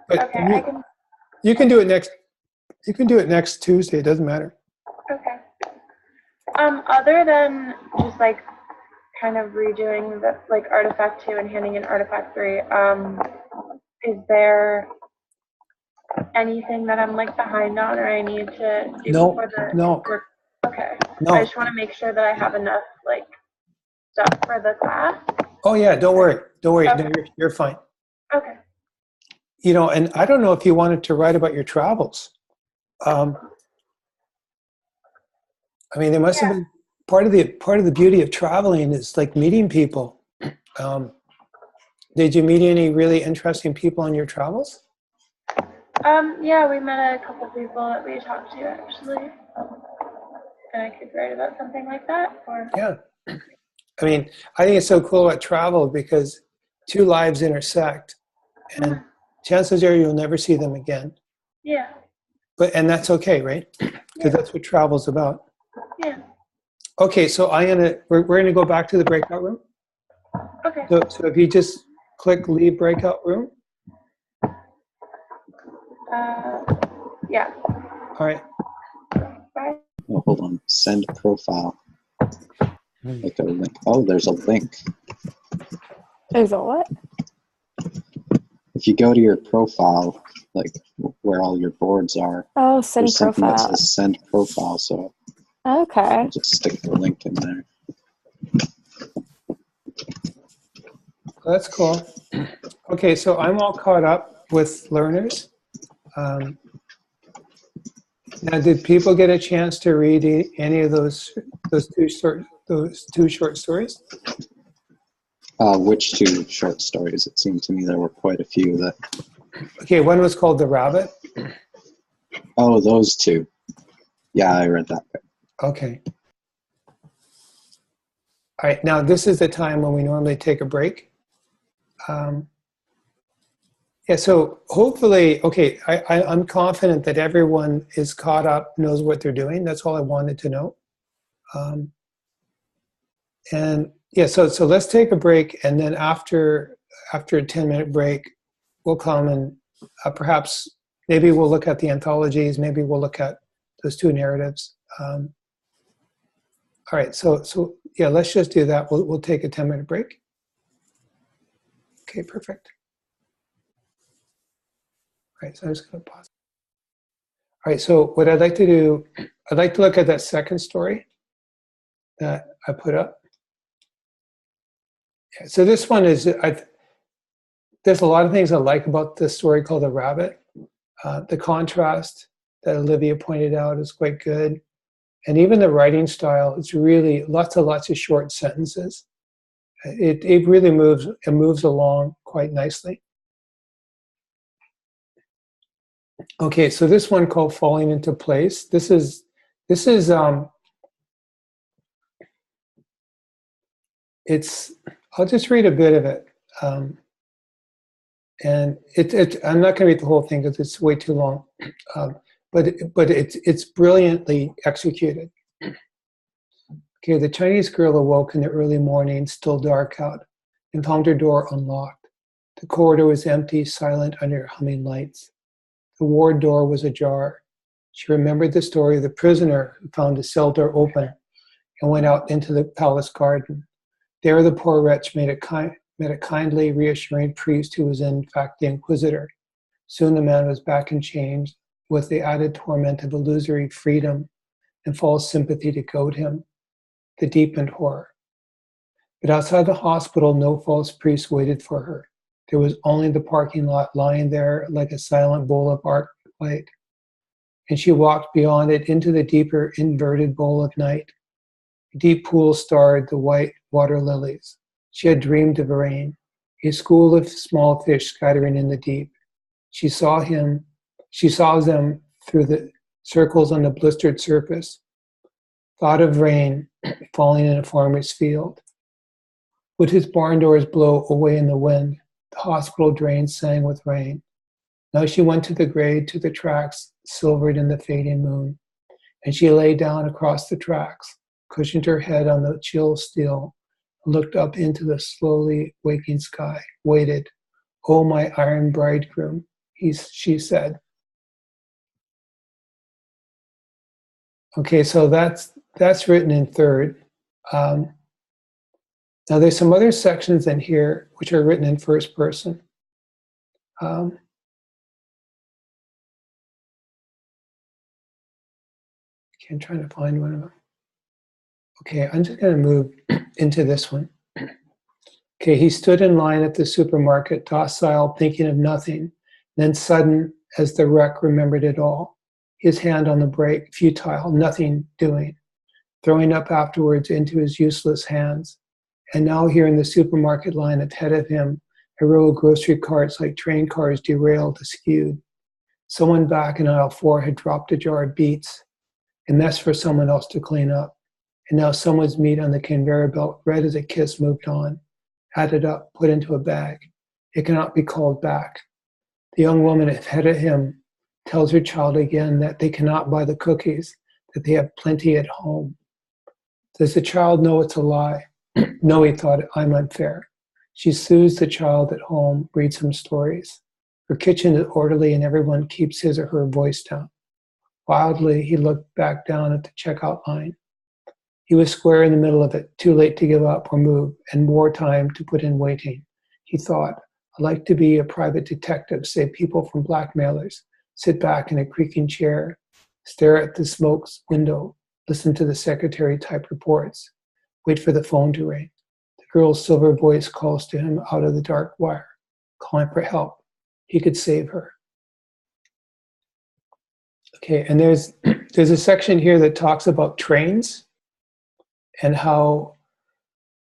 But okay, you can do it next. You can do it next Tuesday. It doesn't matter. Okay. Other than just like kind of redoing the like Artifact 2 and handing in Artifact 3, is there anything that I'm like behind on or I need to do before the work? Okay. No. I just want to make sure that I have enough like stuff for the class. Oh yeah, don't worry. Okay. No, you're fine. Okay. You know, and I don't know if you wanted to write about your travels. I mean, there must have been part of the beauty of traveling is like meeting people. Did you meet any really interesting people on your travels? Yeah, we met a couple people that we talked to actually. And I could write about something like that. Or yeah. I mean, I think it's so cool about travel because two lives intersect, and chances are you'll never see them again. Yeah. And that's okay, right? Because that's what travel's about. Yeah. Okay, so we're gonna go back to the breakout room. Okay. So if you just click leave breakout room. Yeah. All right. Bye. Oh, hold on. Send profile. Like a link. Oh, there's a link. There's a what? If you go to your profile, like where all your boards are, Oh, send there's something profile. that says send profile. So Okay. I'll just stick the link in there. That's cool. Okay, so I'm all caught up with learners. Now, did people get a chance to read any of those two short stories? Which two short stories? It seemed to me there were quite a few that. Okay, one was called The Rabbit. Oh, those two. Yeah, I read that. Okay. All right, now this is the time when we normally take a break. Yeah, so hopefully, okay, I'm confident that everyone is caught up, knows what they're doing. That's all I wanted to know. Um, and yeah, so let's take a break, and then after a 10-minute break, we'll come and perhaps maybe we'll look at the anthologies, maybe we'll look at those two narratives. All right, so yeah, let's just do that. We'll take a 10-minute break. Okay, perfect. All right, so I'm just going to pause. All right, so what I'd like to do, I'd like to look at that second story that I put up. Yeah, so this one is, there's a lot of things I like about this story called The Rabbit. The contrast that Olivia pointed out is quite good. And even the writing style, it's really lots of short sentences. It really moves along quite nicely. Okay, so this one called Falling into Place. This is it's, I'll just read a bit of it. And I'm not going to read the whole thing because it's way too long. But it's brilliantly executed. Okay, the Chinese girl awoke in the early morning, still dark out, and found her door unlocked. The corridor was empty, silent under humming lights. The ward door was ajar. She remembered the story of the prisoner who found the cell door open and went out into the palace garden. There the poor wretch met a kindly, reassuring priest who was in fact the inquisitor. Soon the man was back in chains with the added torment of illusory freedom and false sympathy to goad him, the deepened horror. But outside the hospital, no false priest waited for her. There was only the parking lot lying there like a silent bowl of arc light. And she walked beyond it into the deeper inverted bowl of night. A deep pool starred the white water lilies. She had dreamed of rain, a school of small fish scattering in the deep. She saw them through the circles on the blistered surface. Thought of rain falling in a farmer's field. Would his barn doors blow away in the wind? The hospital drains sang with rain. Now she went to the grade, to the tracks, silvered in the fading moon. And she lay down across the tracks, cushioned her head on the chill steel, and looked up into the slowly waking sky, waited. "Oh, my iron bridegroom," she said. Okay, so that's written in third. Now there's some other sections in here which are written in first person. Okay, I'm trying to find one of them. Okay, I'm just going to move into this one. Okay, he stood in line at the supermarket, docile, thinking of nothing, then sudden as the wreck remembered it all. His hand on the brake, futile, nothing doing, throwing up afterwards into his useless hands. And now here in the supermarket line ahead of him, a row of grocery carts like train cars derailed, askewed. Someone back in aisle 4 had dropped a jar of beets, a mess for someone else to clean up. And now someone's meat on the conveyor belt, red as a kiss, moved on, added up, put into a bag. It cannot be called back. The young woman ahead of him tells her child again that they cannot buy the cookies, that they have plenty at home. Does the child know it's a lie? No, he thought, I'm unfair. She soothes the child at home, reads him stories. Her kitchen is orderly and everyone keeps his or her voice down. Wildly, he looked back down at the checkout line. He was square in the middle of it, too late to give up or move, and more time to put in waiting. He thought, I'd like to be a private detective, save people from blackmailers, sit back in a creaking chair, stare at the smoke's window, listen to the secretary type reports, wait for the phone to ring. The girl's silver voice calls to him out of the dark wire, calling for help. He could save her. Okay, and there's a section here that talks about trains and how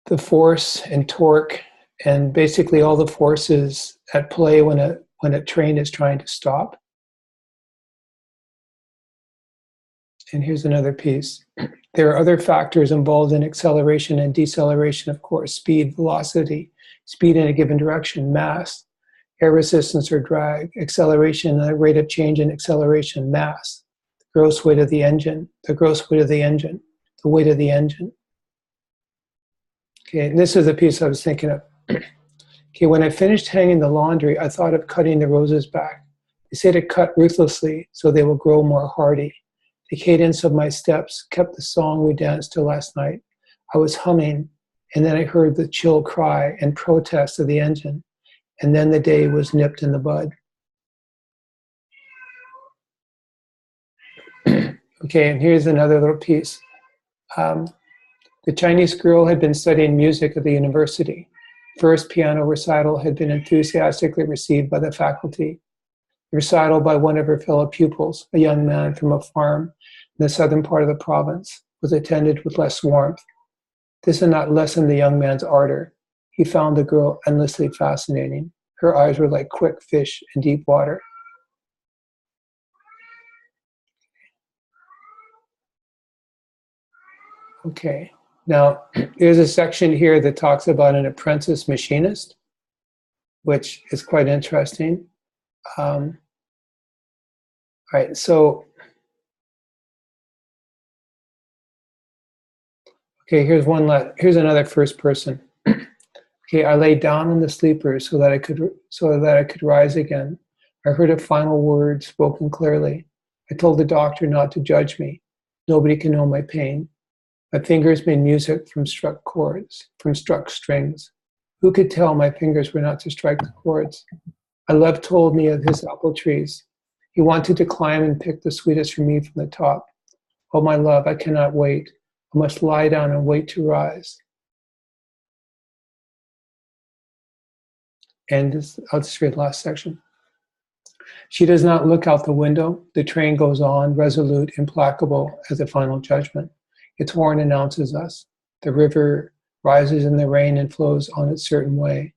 the force and torque and basically all the forces at play when a train is trying to stop. And here's another piece. There are other factors involved in acceleration and deceleration, of course, speed, velocity, speed in a given direction, mass. air resistance or drag, acceleration, the rate of change in acceleration, mass, the gross weight of the engine, the gross weight of the engine, the weight of the engine. Okay, and this is the piece I was thinking of. Okay, when I finished hanging the laundry, I thought of cutting the roses back. They say to cut ruthlessly so they will grow more hardy. The cadence of my steps kept the song we danced to last night. I was humming, and then I heard the chill cry and protest of the engine, and then the day was nipped in the bud. Okay, and here's another little piece. The Chinese girl had been studying music at the university. First piano recital had been enthusiastically received by the faculty. The recital by one of her fellow pupils, a young man from a farm in the southern part of the province, was attended with less warmth. This did not lessen the young man's ardor. He found the girl endlessly fascinating. Her eyes were like quick fish in deep water. Okay, now there's a section here that talks about an apprentice machinist, which is quite interesting. All right, so, okay, here's another first person. Okay, I lay down on the sleeper so that I could rise again. I heard a final word spoken clearly. I told the doctor not to judge me. Nobody can know my pain. My fingers made music from struck chords, from struck strings. Who could tell my fingers were not to strike the chords? My love told me of his apple trees. He wanted to climb and pick the sweetest for me from the top. Oh, my love, I cannot wait. I must lie down and wait to rise. And I'll just read the last section. She does not look out the window. The train goes on, resolute, implacable as a final judgment. Its horn announces us. The river rises in the rain and flows on its certain way.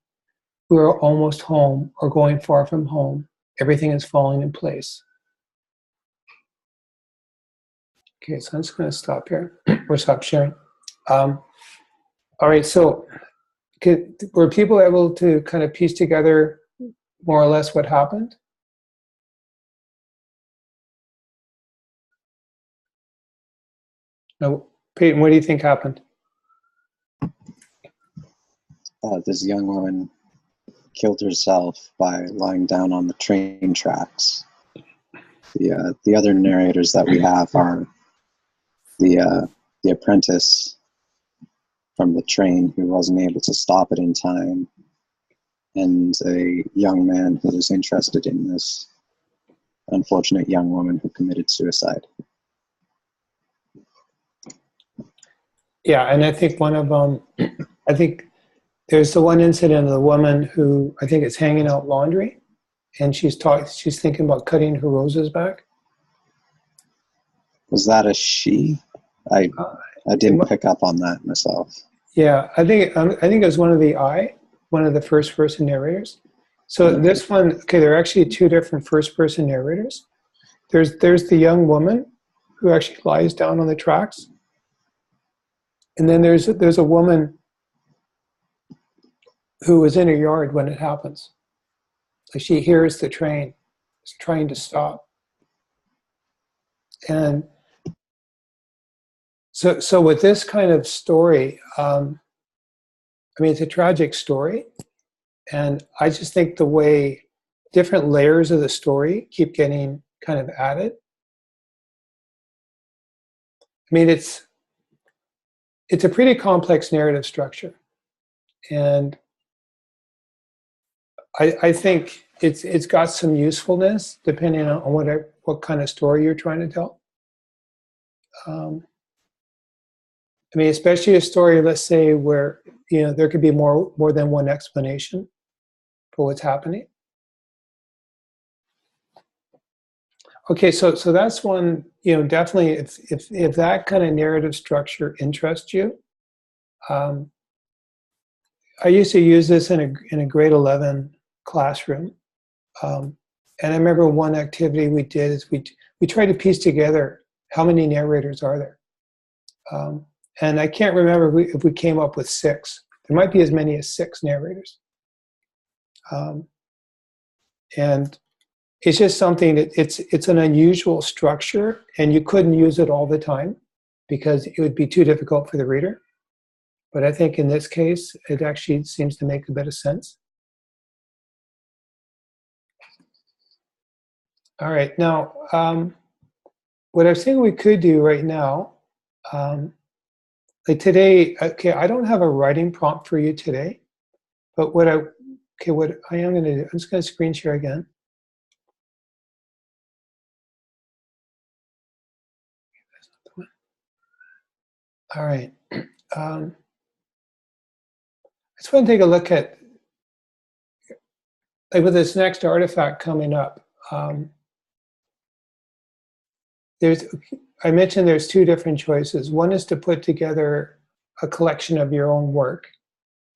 We are almost home or going far from home. Everything is falling in place. Okay, so I'm just going to stop here or stop sharing. All right, so were people able to kind of piece together more or less what happened? No, Peyton, what do you think happened? This young woman killed herself by lying down on the train tracks. The other narrators that we have are the apprentice from the train who wasn't able to stop it in time, and a young man who was interested in this unfortunate young woman who committed suicide. Yeah, and I think one of them, I think there's the one incident of the woman who I think is hanging out laundry, and she's thinking about cutting her roses back. Was that a she? I didn't pick up on that myself. Yeah, I think it was one of the first person narrators. So this one, okay, there are actually two different first person narrators. There's the young woman who actually lies down on the tracks, and then there's a woman who was in her yard when it happens. Like she hears the train trying to stop, and so with this kind of story, I mean, it's a tragic story, and I just think the way different layers of the story keep getting kind of added. I mean, it's a pretty complex narrative structure, and I think it's got some usefulness depending on what kind of story you're trying to tell. I mean, especially a story, let's say, where there could be more than one explanation for what's happening. Okay, so that's one. Definitely, if that kind of narrative structure interests you, I used to use this in a grade 11 classroom, and I remember one activity we did is we tried to piece together how many narrators are there. And I can't remember if we came up with 6. There might be as many as 6 narrators. And it's just something that it's an unusual structure, and you couldn't use it all the time because it would be too difficult for the reader. But I think in this case, it actually seems to make a bit of sense. All right, now, what I was thinking we could do right now, like today, okay, I don't have a writing prompt for you today, but what I am going to do, I'm just going to screen share again. All right. I just want to take a look at, like with this next artifact coming up, I mentioned there's two different choices. One is to put together a collection of your own work.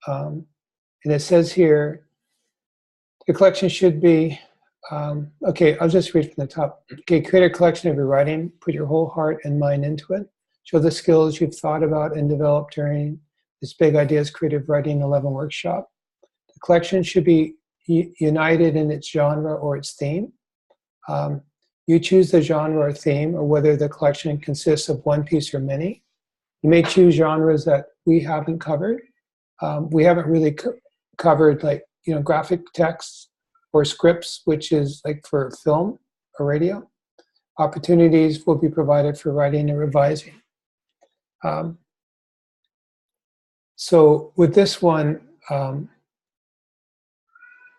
And it says here, the collection should be, okay, I'll just read from the top. Okay, create a collection of your writing, put your whole heart and mind into it. Show the skills you've thought about and developed during this Big Ideas Creative Writing 11 workshop. The collection should be united in its genre or its theme. You choose the genre or theme, or whether the collection consists of one piece or many. You may choose genres that we haven't covered. We haven't really covered, like, graphic texts or scripts, which is like for film or radio. Opportunities will be provided for writing and revising. So with this one, now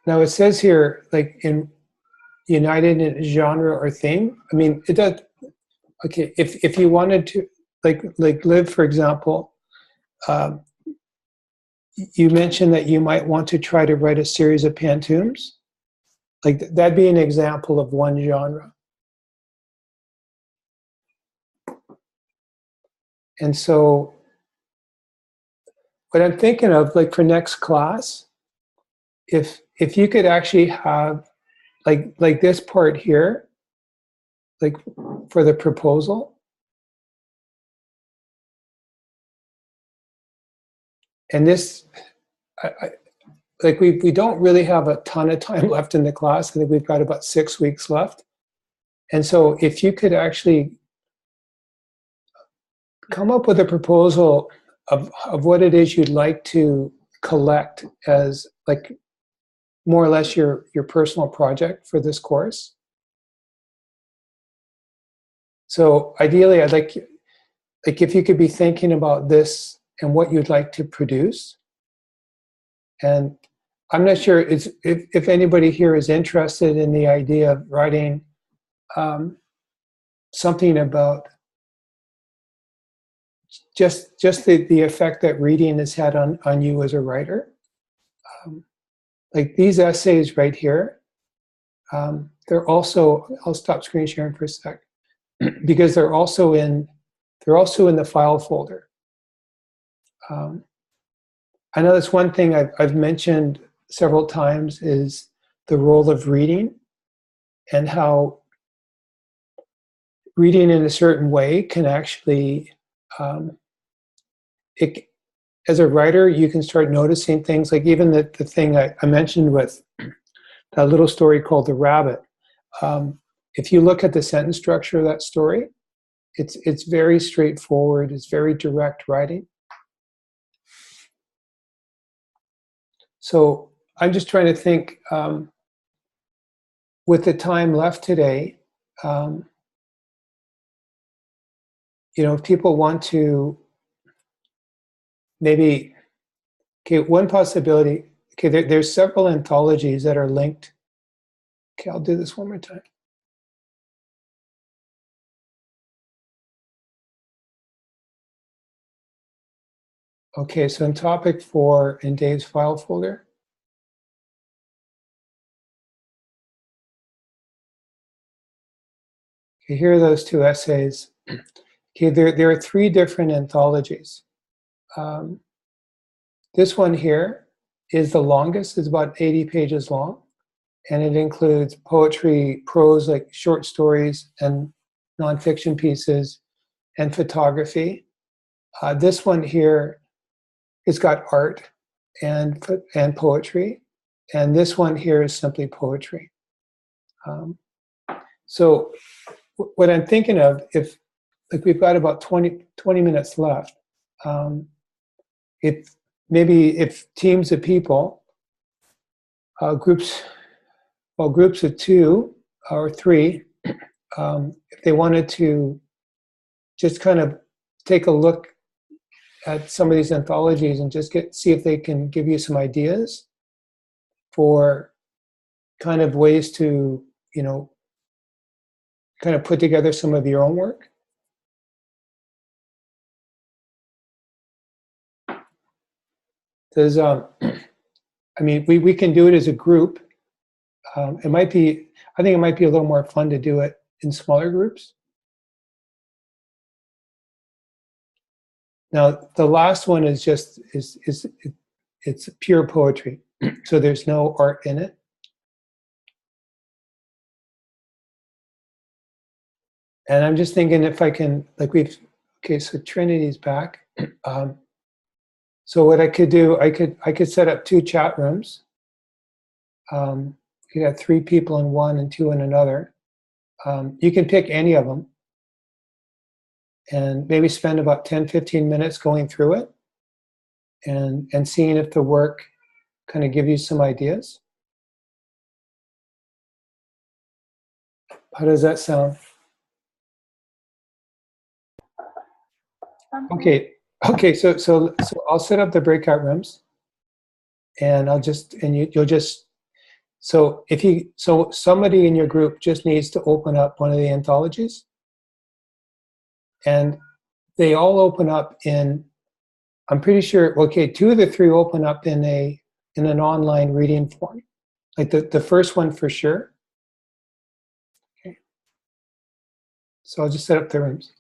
it says here, like in united in genre or theme. I mean, it does. Okay, if you wanted to, like Liv, for example, you mentioned that you might want to try to write a series of pantoums. Like that'd be an example of one genre. And so what I'm thinking of, like for next class, if you could actually have like this part here, like for the proposal, and this, like we don't really have a ton of time left in the class. I think we've got about 6 weeks left. And so if you could actually come up with a proposal of what it is you'd like to collect as like more or less your personal project for this course. So ideally, I'd like if you could be thinking about this and what you'd like to produce. And I'm not sure if anybody here is interested in the idea of writing something about just the effect that reading has had on you as a writer. Like these essays right here, they're also, I'll stop screen sharing for a sec, because they're also in the file folder. I know that's one thing I've mentioned several times is the role of reading, and how reading in a certain way can actually, as a writer, you can start noticing things, like even the thing I mentioned with that little story called The Rabbit. If you look at the sentence structure of that story, it's very straightforward, it's very direct writing. So I'm just trying to think, with the time left today, if people want to maybe, okay, one possibility, okay, there's several anthologies that are linked. Okay, I'll do this one more time. Okay, so in topic 4 in Dave's file folder, okay, here are those 2 essays. Okay, there are 3 different anthologies. This one here is the longest, it's about 80 pages long, and it includes poetry, prose, like short stories and nonfiction pieces, and photography. This one here, it's got art and poetry, and this one here is simply poetry. So what I'm thinking of, if like we've got about 20 minutes left, if teams of people, groups of 2 or 3, if they wanted to just kind of take a look at some of these anthologies and just see if they can give you some ideas for kind of ways to, kind of put together some of your own work. There's, I mean, we can do it as a group. I think it might be a little more fun to do it in smaller groups. Now, the last one is just, it's pure poetry. So there's no art in it. And I'm just thinking if I can, so Trinity's back. So what I could do, I could set up 2 chat rooms. You could have 3 people in one and 2 in another. You can pick any of them and maybe spend about 10-15 minutes going through it and seeing if the work kind of give you some ideas. How does that sound? Okay, so I'll set up the breakout rooms, and you'll just, so somebody in your group just needs to open up one of the anthologies, and they all open up in, I'm pretty sure, 2 of the 3 open up in an online reading form, like the first one for sure. Okay, so I'll just set up the rooms.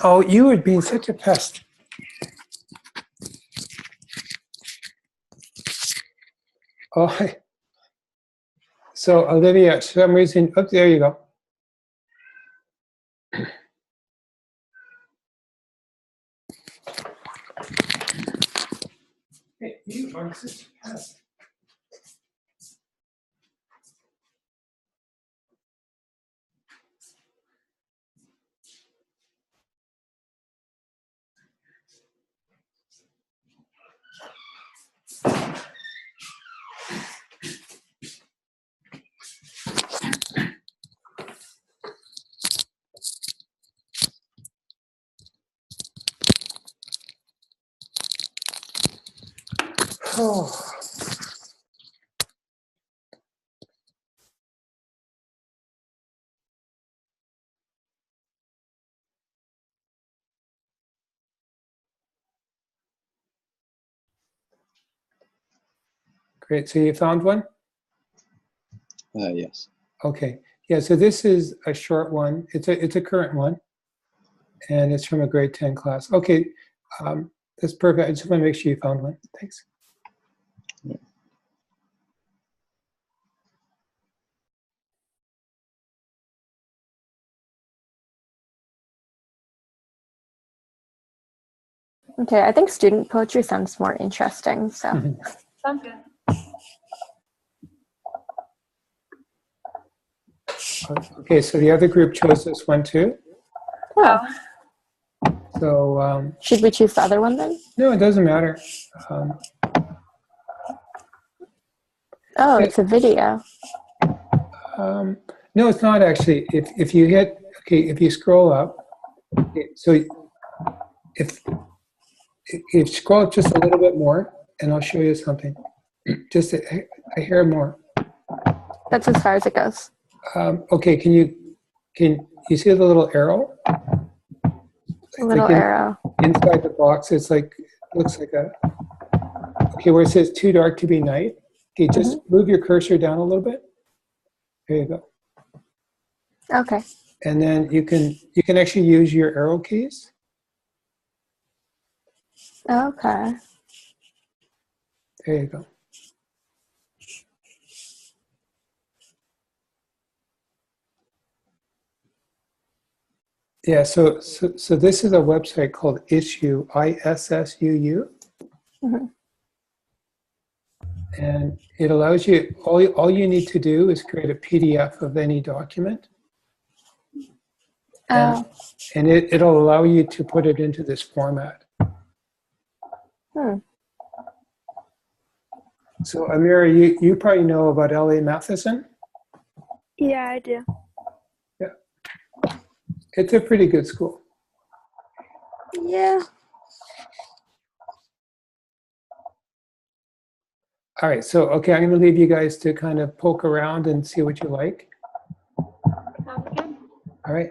Oh, you would be such a pest. Oh, so Olivia, for some reason, oh, there you go. Hey, you are such a pest. Oh. Great, so you found one? Yes. Okay, yeah, so this is a short one. It's a current one, and it's from a grade 10 class. Okay, that's perfect. I just want to make sure you found one. Thanks. Yeah. Okay, I think student poetry sounds more interesting, so. Sounds good. Okay, so the other group chose this one too. Oh, So should we choose the other one then? no, it doesn't matter. Oh, it's a video. No, it's not actually. If you hit, if you scroll up, so if you scroll up just a little bit more, and I'll show you something. Just a hair more. That's as far as it goes. Okay, can you see the little arrow? A little in- arrow. inside the box, it's like, looks like a, okay, where it says too dark to be night. Okay, just move your cursor down a little bit. There you go. Okay. And then you can actually use your arrow keys. Okay. There you go. Yeah, so this is a website called Issuu, ISSUU. Mhm. And it allows you, all you need to do is create a PDF of any document. Oh. And it'll allow you to put it into this format. Hmm. So Amira, you probably know about L.A. Matheson. Yeah, I do. Yeah. It's a pretty good school. Yeah. All right, so, okay, I'm going to leave you guys to kind of poke around and see what you like. Sounds good. All right.